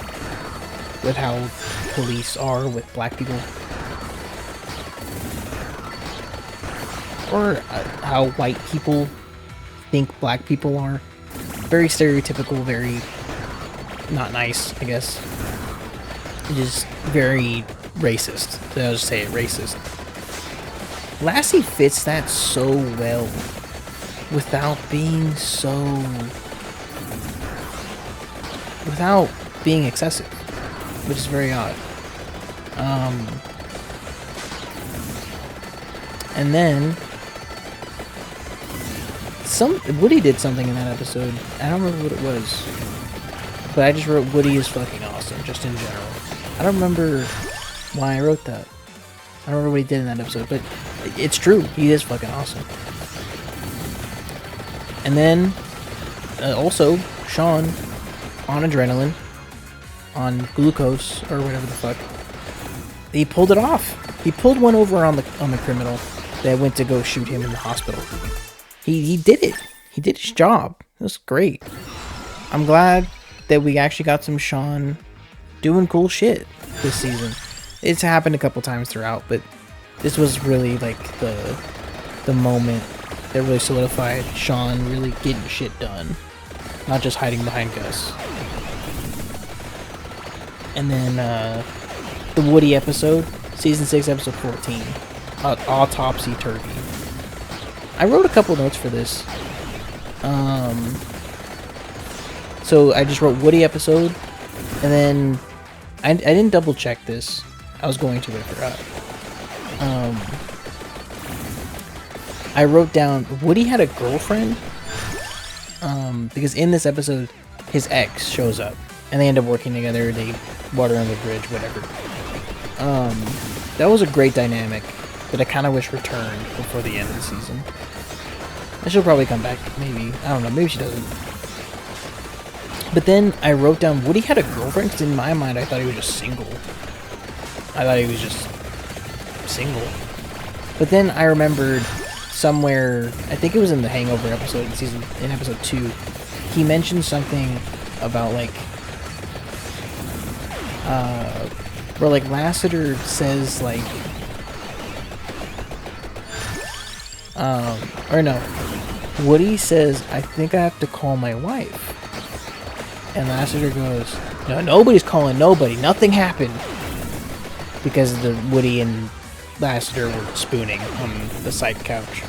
with how police are with black people? Or how white people think black people are? Very stereotypical, very not nice, I guess. Just very racist. I'll just say it, racist. Lassie fits that so well without being excessive, which is very odd. And then Woody did something in that episode. I don't remember what it was, but I just wrote Woody is fucking awesome, just in general. I don't remember why I wrote that. I don't remember what he did in that episode, but it's true. He is fucking awesome. And then, also, Sean, on adrenaline, on glucose, or whatever the fuck, he pulled it off. He pulled one over on the criminal that went to go shoot him in the hospital. He did it. He did his job. It was great. I'm glad that we actually got some Sean doing cool shit this season. It's happened a couple times throughout, but this was really like the moment that really solidified Sean really getting shit done, not just hiding behind Gus. And then the Woody episode, season 6, episode 14, Autopsy Turkey. I wrote a couple notes for this. So I just wrote Woody episode, and then I didn't double check this. I was going to, but I forgot. I wrote down Woody had a girlfriend, because in this episode his ex shows up and they end up working together. They water on the bridge, whatever. That was a great dynamic that I kind of wish returned before the end of the season. And she'll probably come back, maybe. I don't know, maybe she doesn't. But then I wrote down Woody had a girlfriend, because in my mind I thought he was just single. I thought he was just single. But then I remembered somewhere, I think it was in the Hangover episode in episode 2, he mentioned something about like where like Lassiter says like or no, Woody says, I think I have to call my wife. And Lassiter goes, no, nobody's calling nobody. Nothing happened. Because the Woody and Lassiter were spooning on the side couch.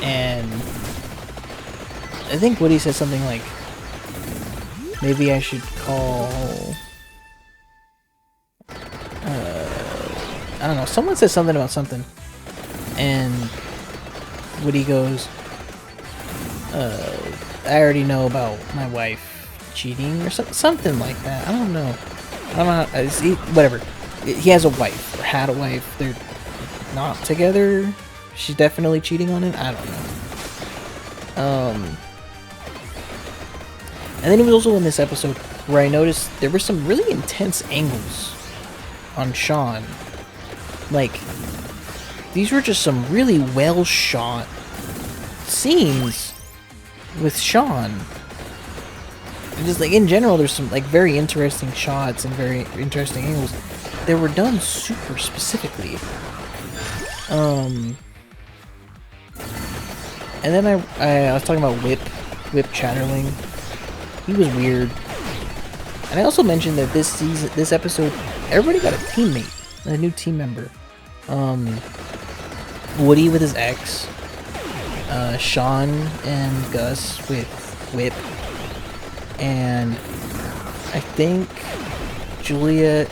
And I think Woody said something like, maybe I should call... I don't know. Someone says something about something. And Woody goes, I already know about my wife cheating or something like that. I don't know. I don't know how, whatever. He has a wife, or had a wife. They're not together. She's definitely cheating on him. I don't know. And then it was also in this episode where I noticed there were some really intense angles on Sean. Like, these were just some really well shot scenes with Sean. And just like in general, there's some like very interesting shots and very interesting angles that were done super specifically. And then I was talking about Whip Chatterling. He was weird. And I also mentioned that this episode, everybody got a teammate, a new team member. Woody with his ex, Sean and Gus with Whip, and I think Juliet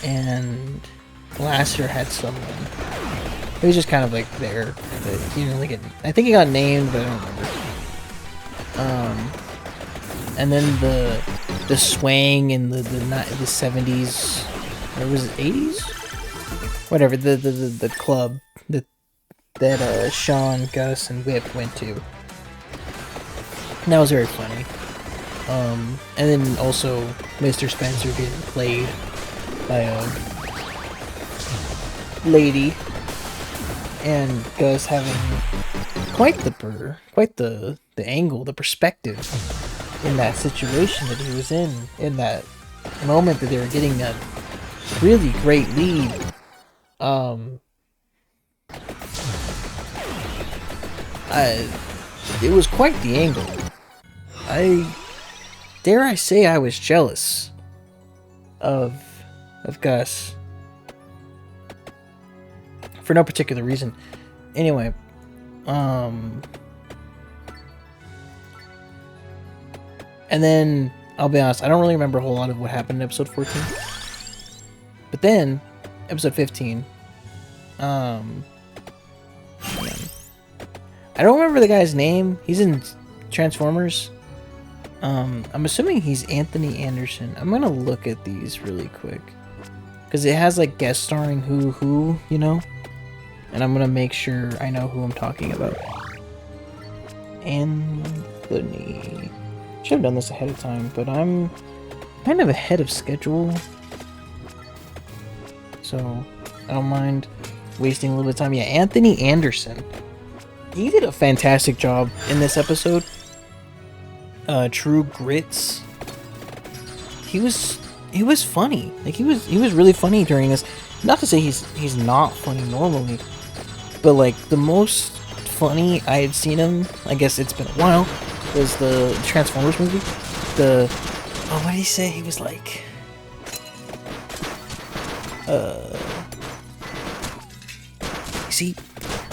and Lasser had someone. He was just kind of like there, but he didn't really get. I think he got named, but I don't remember. And then the swang in the 70s, or was it 80s? Whatever, the club that Sean, Gus, and Whip went to. And that was very funny. And then also Mr. Spencer getting played by a lady, and Gus having quite the angle, the perspective in that situation that he was in that moment that they were getting that really great lead. It was quite the angle. Dare I say I was jealous of Gus for no particular reason. Anyway, and then I'll be honest, I don't really remember a whole lot of what happened in episode 14. But then episode 15, I don't remember the guy's name. He's in Transformers. I'm assuming he's Anthony Anderson. I'm gonna look at these really quick, because it has like guest starring who, you know, and I'm gonna make sure I know who I'm talking about. Anthony. Should have done this ahead of time, but I'm kind of ahead of schedule, so I don't mind wasting a little bit of time. Yeah, Anthony Anderson. He did a fantastic job in this episode. True Grits. He was funny. Like he was really funny during this. Not to say he's not funny normally, but like the most funny I had seen him, I guess it's been a while, was the Transformers movie. What did he say? He was like, see,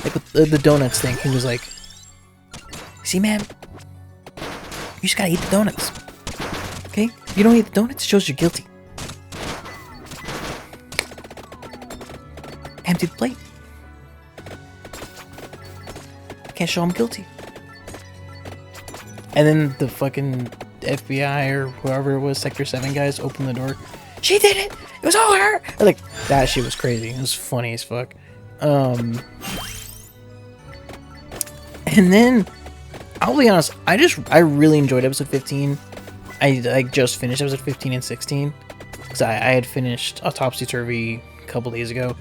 like with the donuts thing, he was like, see, man, you just gotta eat the donuts, okay? If you don't eat the donuts, it shows you're guilty. Empty the plate. Can't show I'm guilty. And then the fucking FBI or whoever it was, Sector 7 guys, opened the door. She did it! It was all her! Like, that shit was crazy. It was funny as fuck. And then, I'll be honest, I really enjoyed episode 15. I just finished episode 15 and 16. Because I had finished Autopsy Turvy a couple days ago.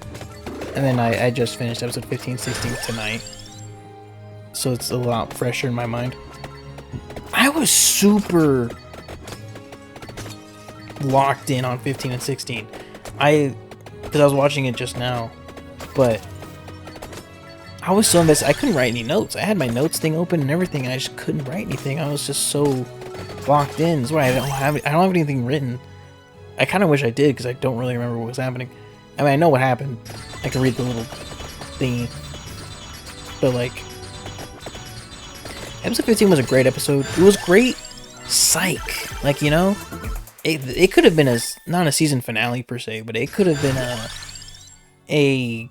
And then I just finished episode 15 and 16 tonight. So it's a lot fresher in my mind. I was super locked in on 15 and 16. Because I was watching it just now, but I was so invested. I couldn't write any notes. I had my notes thing open and everything, and I just couldn't write anything. I was just so locked in. That's why I don't have anything written. I kind of wish I did, because I don't really remember what was happening. I mean, I know what happened. I can read the little thingy, but like, episode 15 was a great episode. It was great psych. Like, you know, it could have been not a season finale per se, but it could have been a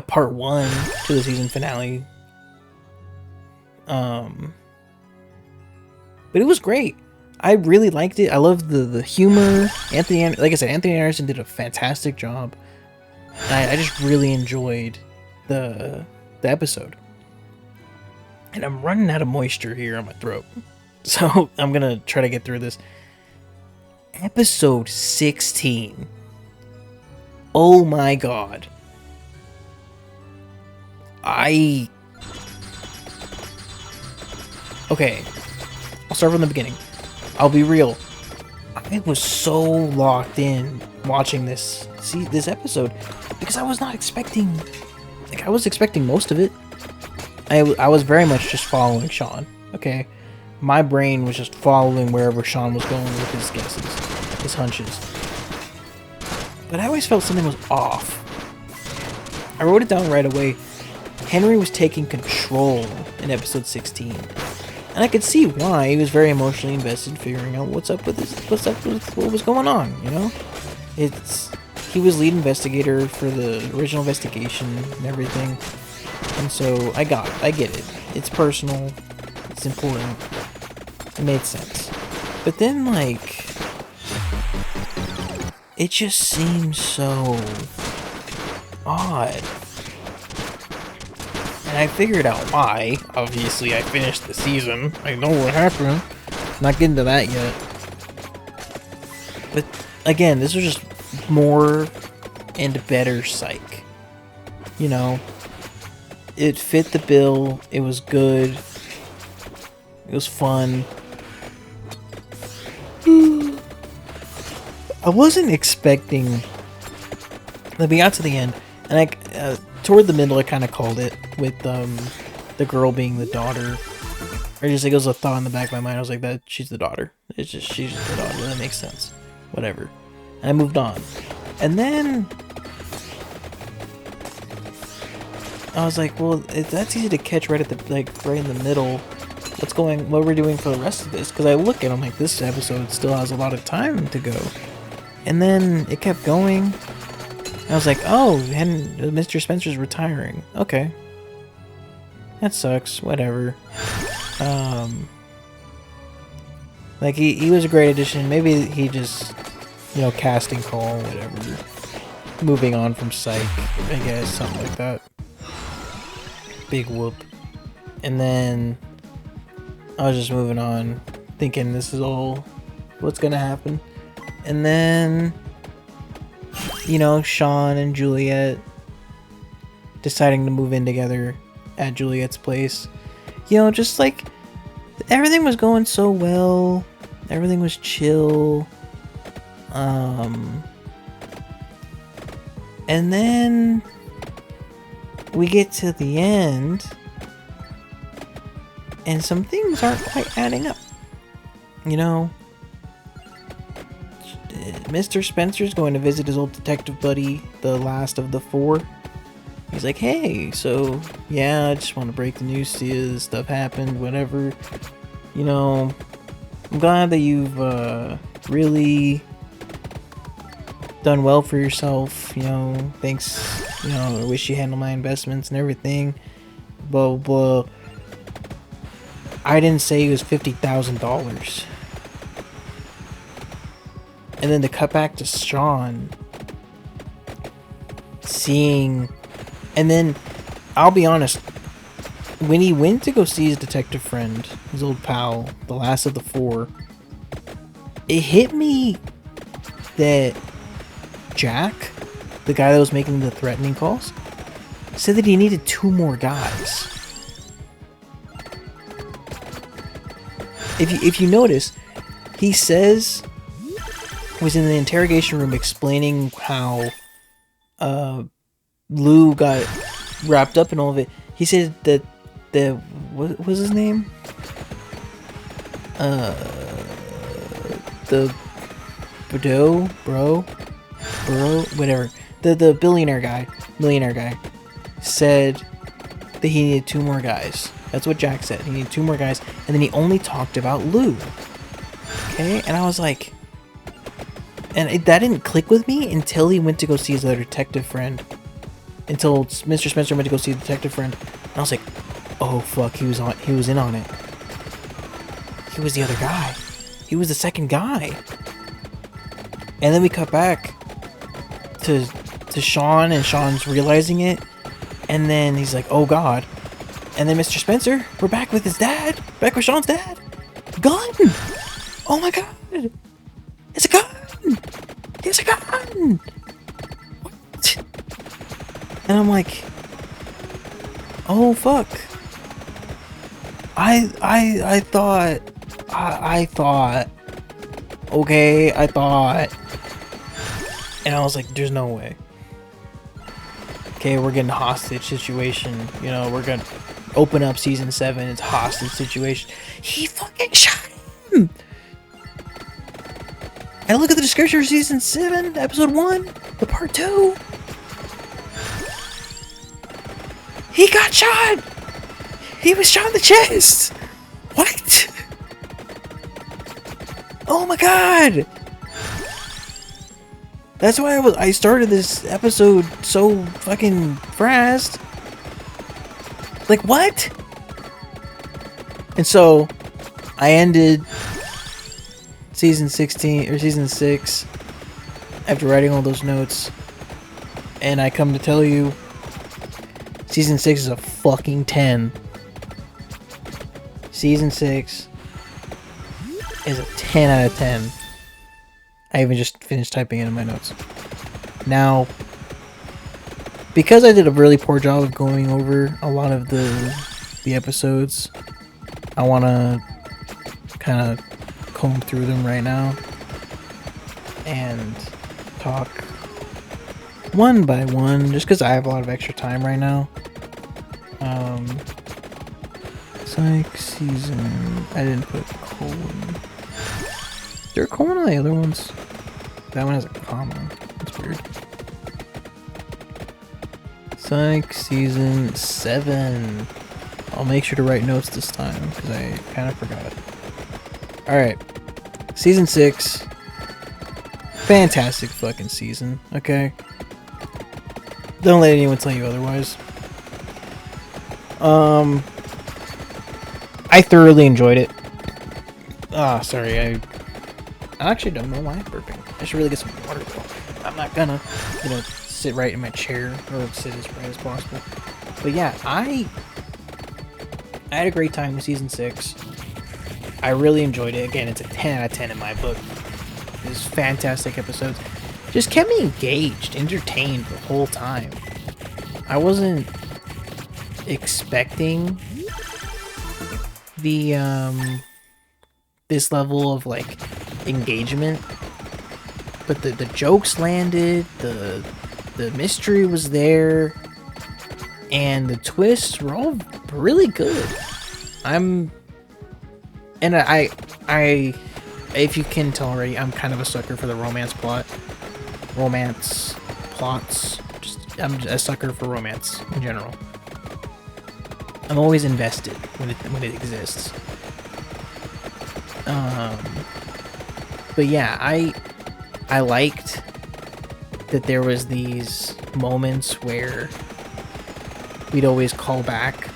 part 1 to the season finale. But it was great. I really liked it. I loved the humor. Like I said, Anthony Anderson did a fantastic job. I just really enjoyed the episode. And I'm running out of moisture here on my throat, so I'm gonna try to get through this. Episode 16. Oh my god. Okay, I'll start from the beginning. I'll be real. I was so locked in watching this episode because I was not expecting. Like, I was expecting most of it. I was very much just following Sean. Okay, my brain was just following wherever Sean was going with his guesses, his hunches. But I always felt something was off. I wrote it down right away. Henry was taking control in episode 16. And I could see why. He was very emotionally invested, figuring out what's up with what was going on, you know? He was lead investigator for the original investigation and everything. And so I get it. It's personal. It's important. It made sense. But then, like, it just seems so odd. And I figured out why. Obviously, I finished the season. I know what happened. Not getting to that yet. But, again, this was just more and better Psych. You know? It fit the bill. It was good. It was fun. I wasn't expecting... Like, we got to the end, and toward the middle, I kind of called it, with the girl being the daughter. Or just, like, it was a thought in the back of my mind. I was like, she's the daughter. She's just the daughter. That makes sense. Whatever. And I moved on. And then... I was like, well, that's easy to catch right at the, like, right in the middle. What we're doing for the rest of this? Because I look at them like, this episode still has a lot of time to go. And then it kept going. I was like, oh, and Mr. Spencer's retiring. Okay. That sucks. Whatever. Like, he was a great addition. Maybe he just, you know, casting call, whatever. Moving on from Psych, I guess, something like that. Big whoop. And then I was just moving on, thinking this is all what's gonna happen. And then, you know, Sean and Juliet deciding to move in together at Juliet's place. You know, just like, everything was going so well. Everything was chill. And then we get to the end, and some things aren't quite adding up. You know, Mr. Spencer's going to visit his old detective buddy, the last of the four. He's like, hey, so, yeah, I just want to break the news to you, this stuff happened, whatever. You know, I'm glad that you've really done well for yourself, you know, thanks, you know, I wish you handled my investments and everything, blah, blah, blah. I didn't say it was $50,000. And then to cut back to Sean, seeing, and then, I'll be honest, when he went to go see his detective friend, his old pal, the last of the four, it hit me that Jack, the guy that was making the threatening calls, said that he needed 2 more guys. If you notice, he says, was in the interrogation room explaining how Lou got wrapped up in all of it. He said that what was his name? The bro, whatever. The millionaire guy said that he needed 2 more guys. That's what Jack said. He needed 2 more guys, and then he only talked about Lou. Okay, and I was like, and that didn't click with me until he went to go see his other detective friend. Until Mr. Spencer went to go see the detective friend, and I was like, oh fuck, he was in on it. He was the other guy. He was the second guy. And then we cut back to Sean, and Sean's realizing it, and then he's like, oh god. And then Mr. Spencer, we're back with his dad, back with Sean's dad. Gun! Oh my god! It's a gun! It's a gun! What? And I'm like, oh fuck. I thought, okay, I thought, and I was like, there's no way. Okay, we're getting a hostage situation, you know, we're open up season 7, it's hostage situation. He fucking shot him! And look at the description for season 7, episode 1, the part 2. He got shot! He was shot in the chest! What? Oh my god! That's why I started this episode so fucking fast. Like, what? And so, I ended season 16, or season 6, after writing all those notes, and I come to tell you, season 6 is a fucking 10. Season 6 is a 10 out of 10. I even just finished typing it in my notes. Now, because I did a really poor job of going over a lot of the episodes, I want to kind of comb through them right now and talk one by one, just because I have a lot of extra time right now. Psych season. I didn't put colon. Is there a colon on the other ones? That one has a comma. That's weird. Psych season 7. I'll make sure to write notes this time because I kind of forgot. Alright. Season 6. Fantastic fucking season. Okay? Don't let anyone tell you otherwise. I thoroughly enjoyed it. Ah, sorry, I actually don't know why I'm burping. I should really get some water though. I'm not gonna, sit right in my chair or sit as right as possible. But yeah, I had a great time with season 6. I really enjoyed it. Again, it's a 10 out of 10 in my book. It was fantastic episodes. Just kept me engaged, entertained the whole time. I wasn't expecting the this level of like engagement, but the jokes landed, the mystery was there, and the twists were all really good. I if you can tell already, I'm kind of a sucker for the romance plots. I'm a sucker for romance in general. I'm always invested when it exists. But yeah, I liked that there was these moments where we'd always call back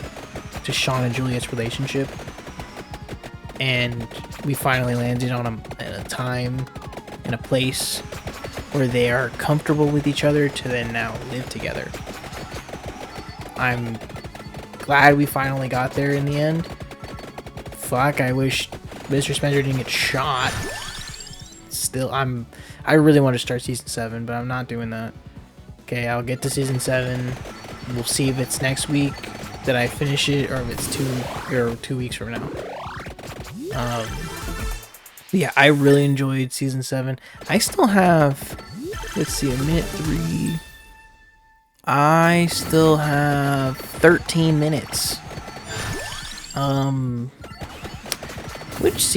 to Sean and Juliet's relationship, and we finally landed on a time and a place where they are comfortable with each other to then now live together. I'm glad we finally got there in the end. Fuck, I wish Mr. Spencer didn't get shot. Still, I really want to start season 7, but I'm not doing that. Okay, I'll get to season 7. We'll see if it's next week that I finish it, or if it's 2 weeks from now. Yeah, I really enjoyed season 7. I still have, let's see, a minute 3. I still have 13 minutes. Which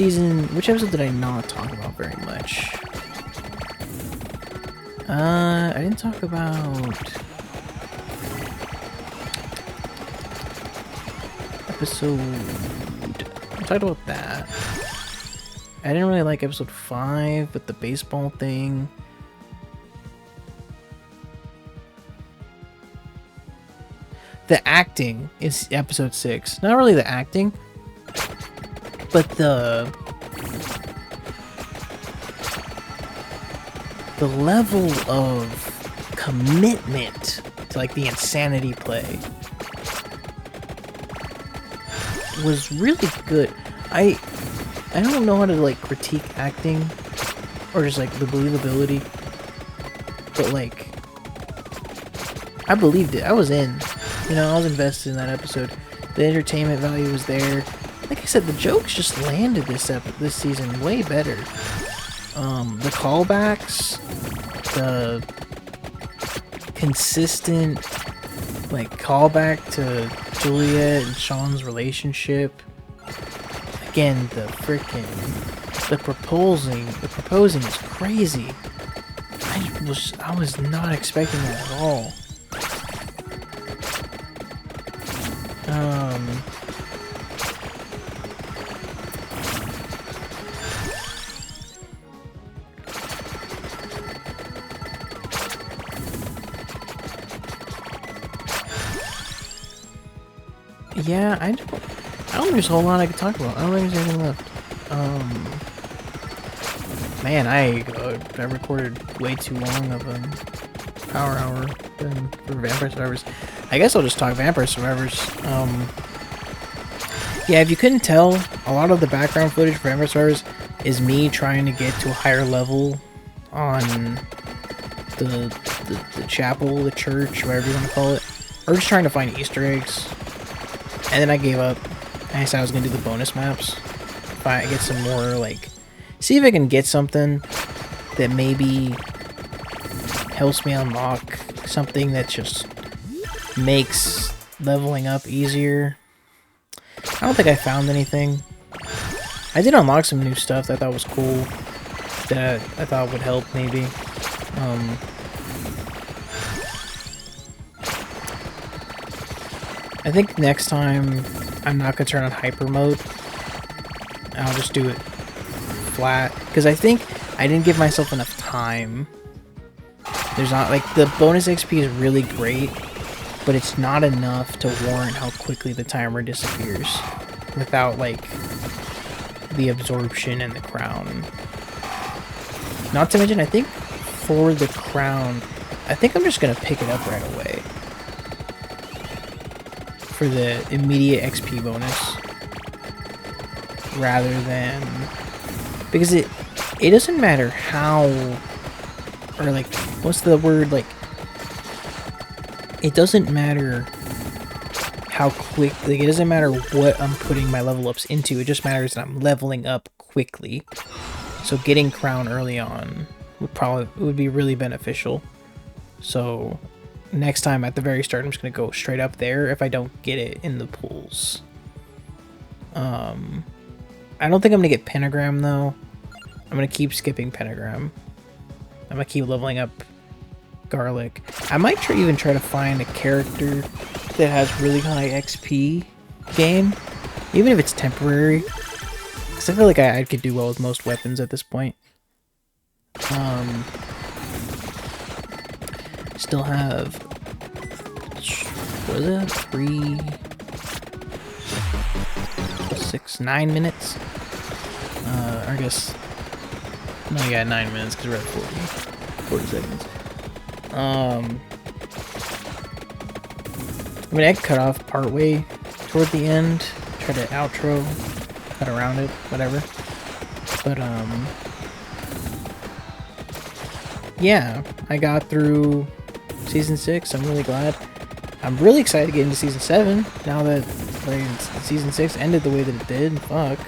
episode did I not talk about very much? I didn't talk about episode, I talked about that. I didn't really like episode 5 with the baseball thing. The acting is episode 6. Not really the acting, but the level of commitment to like the insanity play was really good. I don't know how to like critique acting or just like the believability, but like I believed it. I was in. I was invested in that episode. The entertainment value was there. Like I said, the jokes just landed this season way better. The callbacks, the consistent like callback to Juliet and Sean's relationship. Again, the proposing is crazy. I was not expecting that at all. Yeah, I don't think there's a whole lot I could talk about. I don't think there's anything left. Man, I recorded way too long of a power hour for Vampire Survivors. I guess I'll just talk Vampire Survivors. Yeah, if you couldn't tell, a lot of the background footage for Vampire Survivors is me trying to get to a higher level on the chapel, the church, whatever you want to call it, or just trying to find Easter eggs. And then I gave up. I said I was gonna do the bonus maps. If I get some more, like, see if I can get something that maybe helps me unlock something that just makes leveling up easier. I don't think I found anything. I did unlock some new stuff that I thought was cool, that I thought would help maybe. I think next time I'm not gonna turn on hyper mode. I'll just do it flat, because I think I didn't give myself enough time. There's not, like, the bonus XP is really great, but it's not enough to warrant how quickly the timer disappears without, like, the absorption and the crown. Not to mention, I think for the crown, I think I'm just gonna pick it up right away for the immediate XP bonus, rather than, because it doesn't matter how, or like, what's the word, like, it doesn't matter how quick, like, it doesn't matter what I'm putting my level ups into, it just matters that I'm leveling up quickly. So getting crown early on would be really beneficial. So next time at the very start, I'm just gonna go straight up there if I don't get it in the pools. I don't think I'm gonna get pentagram though. I'm gonna keep skipping pentagram. I'm gonna keep leveling up garlic. I might even try to find a character that has really high XP gain, even if it's temporary, because I feel like I could do well with most weapons at this point. Still have, what is it, 3, 6, 9 minutes? I guess, no, you got 9 minutes because we're at 40 seconds. I mean, I could cut off partway toward the end, try to outro, cut around it, whatever. But, yeah, I got through Season 6, I'm really glad. I'm really excited to get into Season 7, now that, like, Season 6 ended the way that it did. Fuck.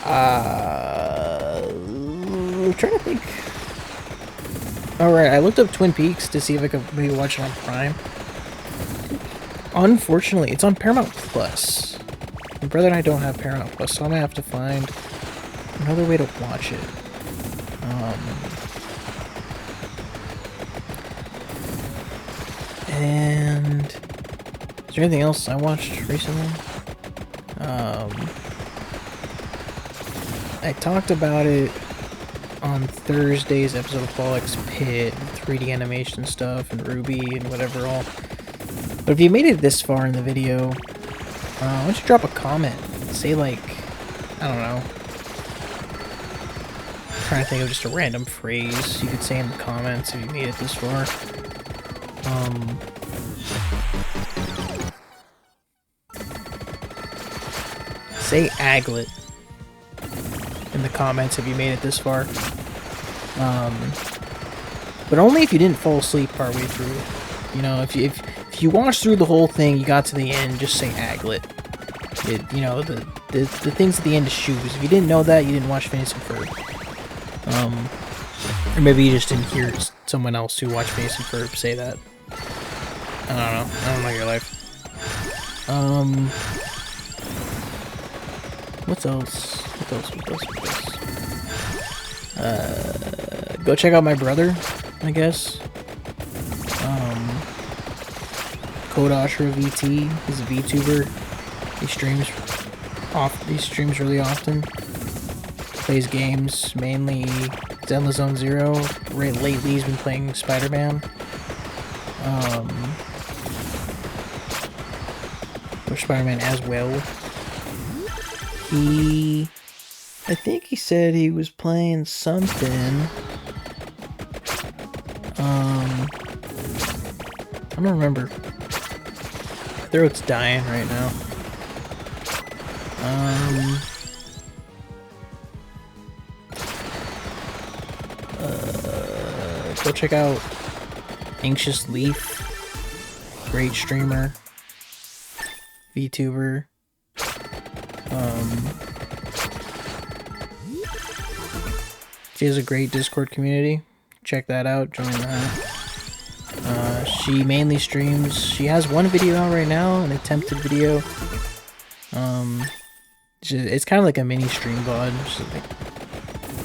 I'm trying to think. Alright, I looked up Twin Peaks to see if I could maybe watch it on Prime. Unfortunately, it's on Paramount Plus. My brother and I don't have Paramount Plus, so I'm gonna have to find another way to watch it. And is there anything else I watched recently? I talked about it on Thursday's episode of Pollock's Pit, 3D animation stuff, and Ruby, and whatever all. But if you made it this far in the video, why don't you drop a comment? Say, like, I don't know. I'm trying to think of just a random phrase you could say in the comments if you made it this far. Say aglet in the comments if you made it this far. But only if you didn't fall asleep partway through. You know, if you watched through the whole thing, you got to the end, just say aglet. You know, the things at the end of shoes. If you didn't know that, you didn't watch Phineas and Ferb. Or maybe you just didn't hear someone else who watched Mason Ferb say that. I don't know. I don't know your life. What else? Go check out my brother, I guess. Kodashra VT. He's a VTuber. He streams really often. Plays games, mainly Zenless Zone Zero. Lately he's been playing Spider-Man. Or Spider-Man as well. I think he said he was playing something. I don't remember. My throat's dying right now. Go check out Anxious Leaf. Great streamer. VTuber. She has a great Discord community. Check that out. Join that. She mainly streams. She has one video out right now, an attempted video. It's kind of like a mini stream VOD. Just like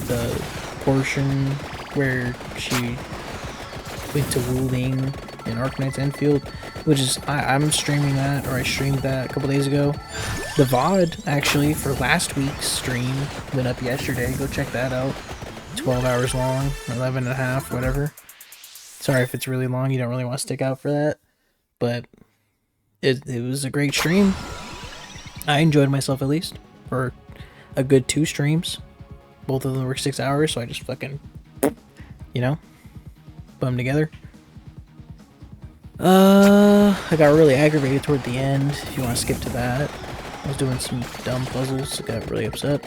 the portion where she went to Wuling in Arknight's Enfield, which is I'm streaming that, or I streamed that a couple days ago. The VOD actually for last week's stream went up yesterday. Go check that out. 12 hours long, 11 and a half, whatever. Sorry if it's really long, you don't really want to stick out for that, but it was a great stream. I enjoyed myself, at least for a good 2 streams. Both of them were 6 hours, so I just fucking, put them together. I got really aggravated toward the end. If you want to skip to that, I was doing some dumb puzzles. I got really upset.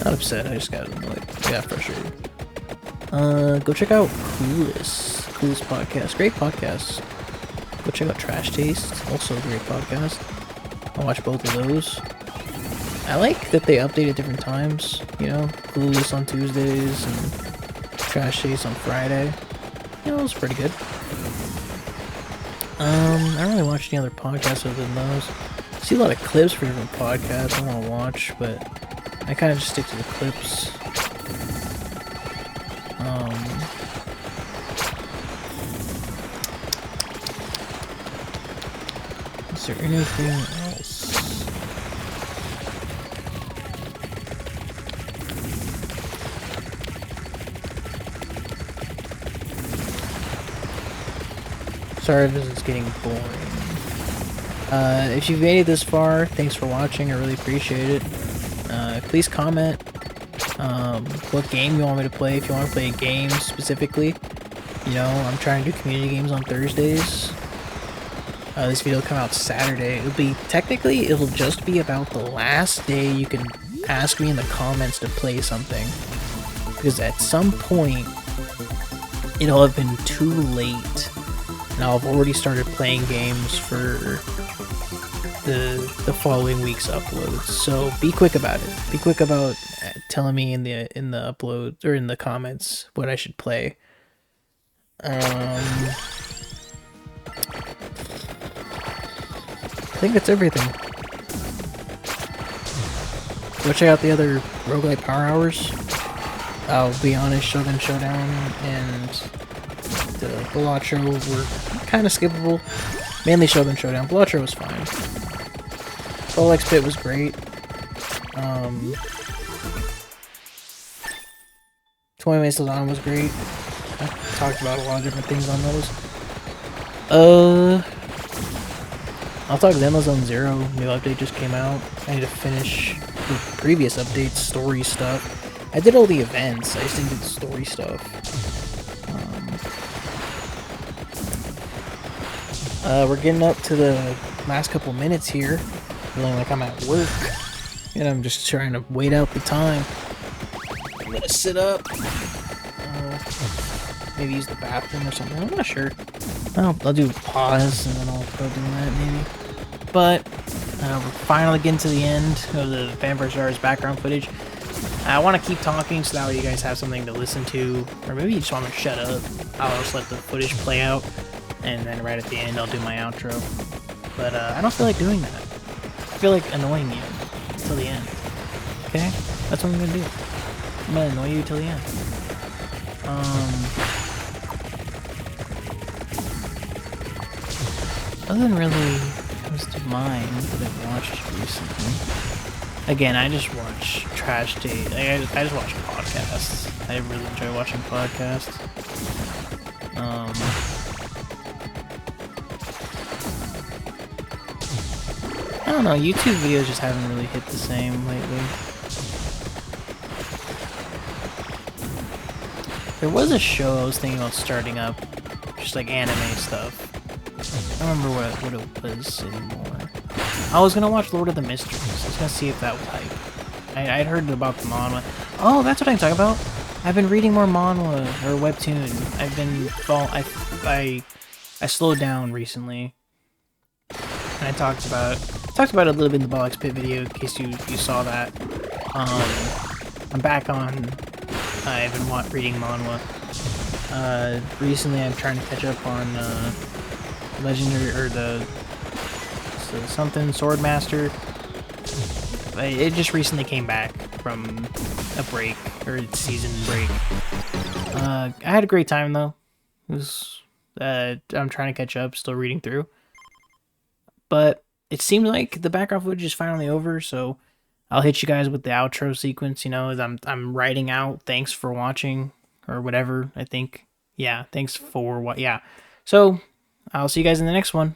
Not upset, I just got annoyed. I got frustrated. Go check out Coolest podcast. Great podcast. Go check out Trash Taste. Also a great podcast. I watch both of those. I like that they update at different times. Clueless on Tuesdays and Trash Taste on Friday. It was pretty good. I don't really watch any other podcasts other than those. I see a lot of clips for different podcasts I want to watch, but I kind of just stick to the clips. Is there anything else? Sorry if this is getting boring. If you've made it this far, thanks for watching. I really appreciate it. Please comment what game you want me to play. If you want to play a game specifically, I'm trying to do community games on Thursdays. This video will come out Saturday. It'll just be about the last day you can ask me in the comments to play something, because at some point it'll have been too late and I'll have already started playing games for the following week's uploads. So be quick about it. Be quick about telling me in the upload or in the comments what I should play. I think that's everything. Go check out the other Rogue-lite Power Hours. I'll be honest, Shogun, Showdown, and the Balatro were kind of skippable. Mainly Shogun, Showdown. Balatro was fine. X Pit was great. 20 Minutes Till Dawn was great. I talked about a lot of different things on those. I'll talk Zenless Zone Zero. New update just came out. I need to finish the previous updates, story stuff. I did all the events, I just didn't do the story stuff. We're getting up to the last couple minutes here. Feeling like I'm at work. And I'm just trying to wait out the time. I'm gonna sit up. Maybe use the bathroom or something. I'm not sure. I'll do pause and then I'll go do that maybe. But we're finally getting to the end of the Vampire Stars background footage. I want to keep talking so that way you guys have something to listen to, or maybe you just want to shut up. I'll just let the footage play out, and then right at the end I'll do my outro. But I don't feel like doing that. I feel like annoying you till the end. Okay? That's what I'm gonna do. I'm gonna annoy you till the end. Nothing really comes to mind that I've watched recently. Again, I just watch trash tape. I just watch podcasts. I really enjoy watching podcasts. I don't know, YouTube videos just haven't really hit the same lately. There was a show I was thinking about starting up, just like anime stuff. I don't remember what it was anymore. I was gonna watch Lord of the Mysteries. I was gonna see if that was hype. I'd heard about the manhwa. Oh, that's what I'm talking about. I've been reading more manhwa or webtoon. I've been I slowed down recently, and I talked about it a little bit in the Bollocks Pit video in case you saw that. I'm back on. I've been reading manhwa. Recently I'm trying to catch up on Legendary or the something Swordmaster. It just recently came back from a break or season break. I had a great time though. It was I'm trying to catch up, still reading through. But it seemed like the background footage is finally over, so I'll hit you guys with the outro sequence, you know, as I'm writing out thanks for watching or whatever, I think. Yeah, thanks for what yeah. So I'll see you guys in the next one.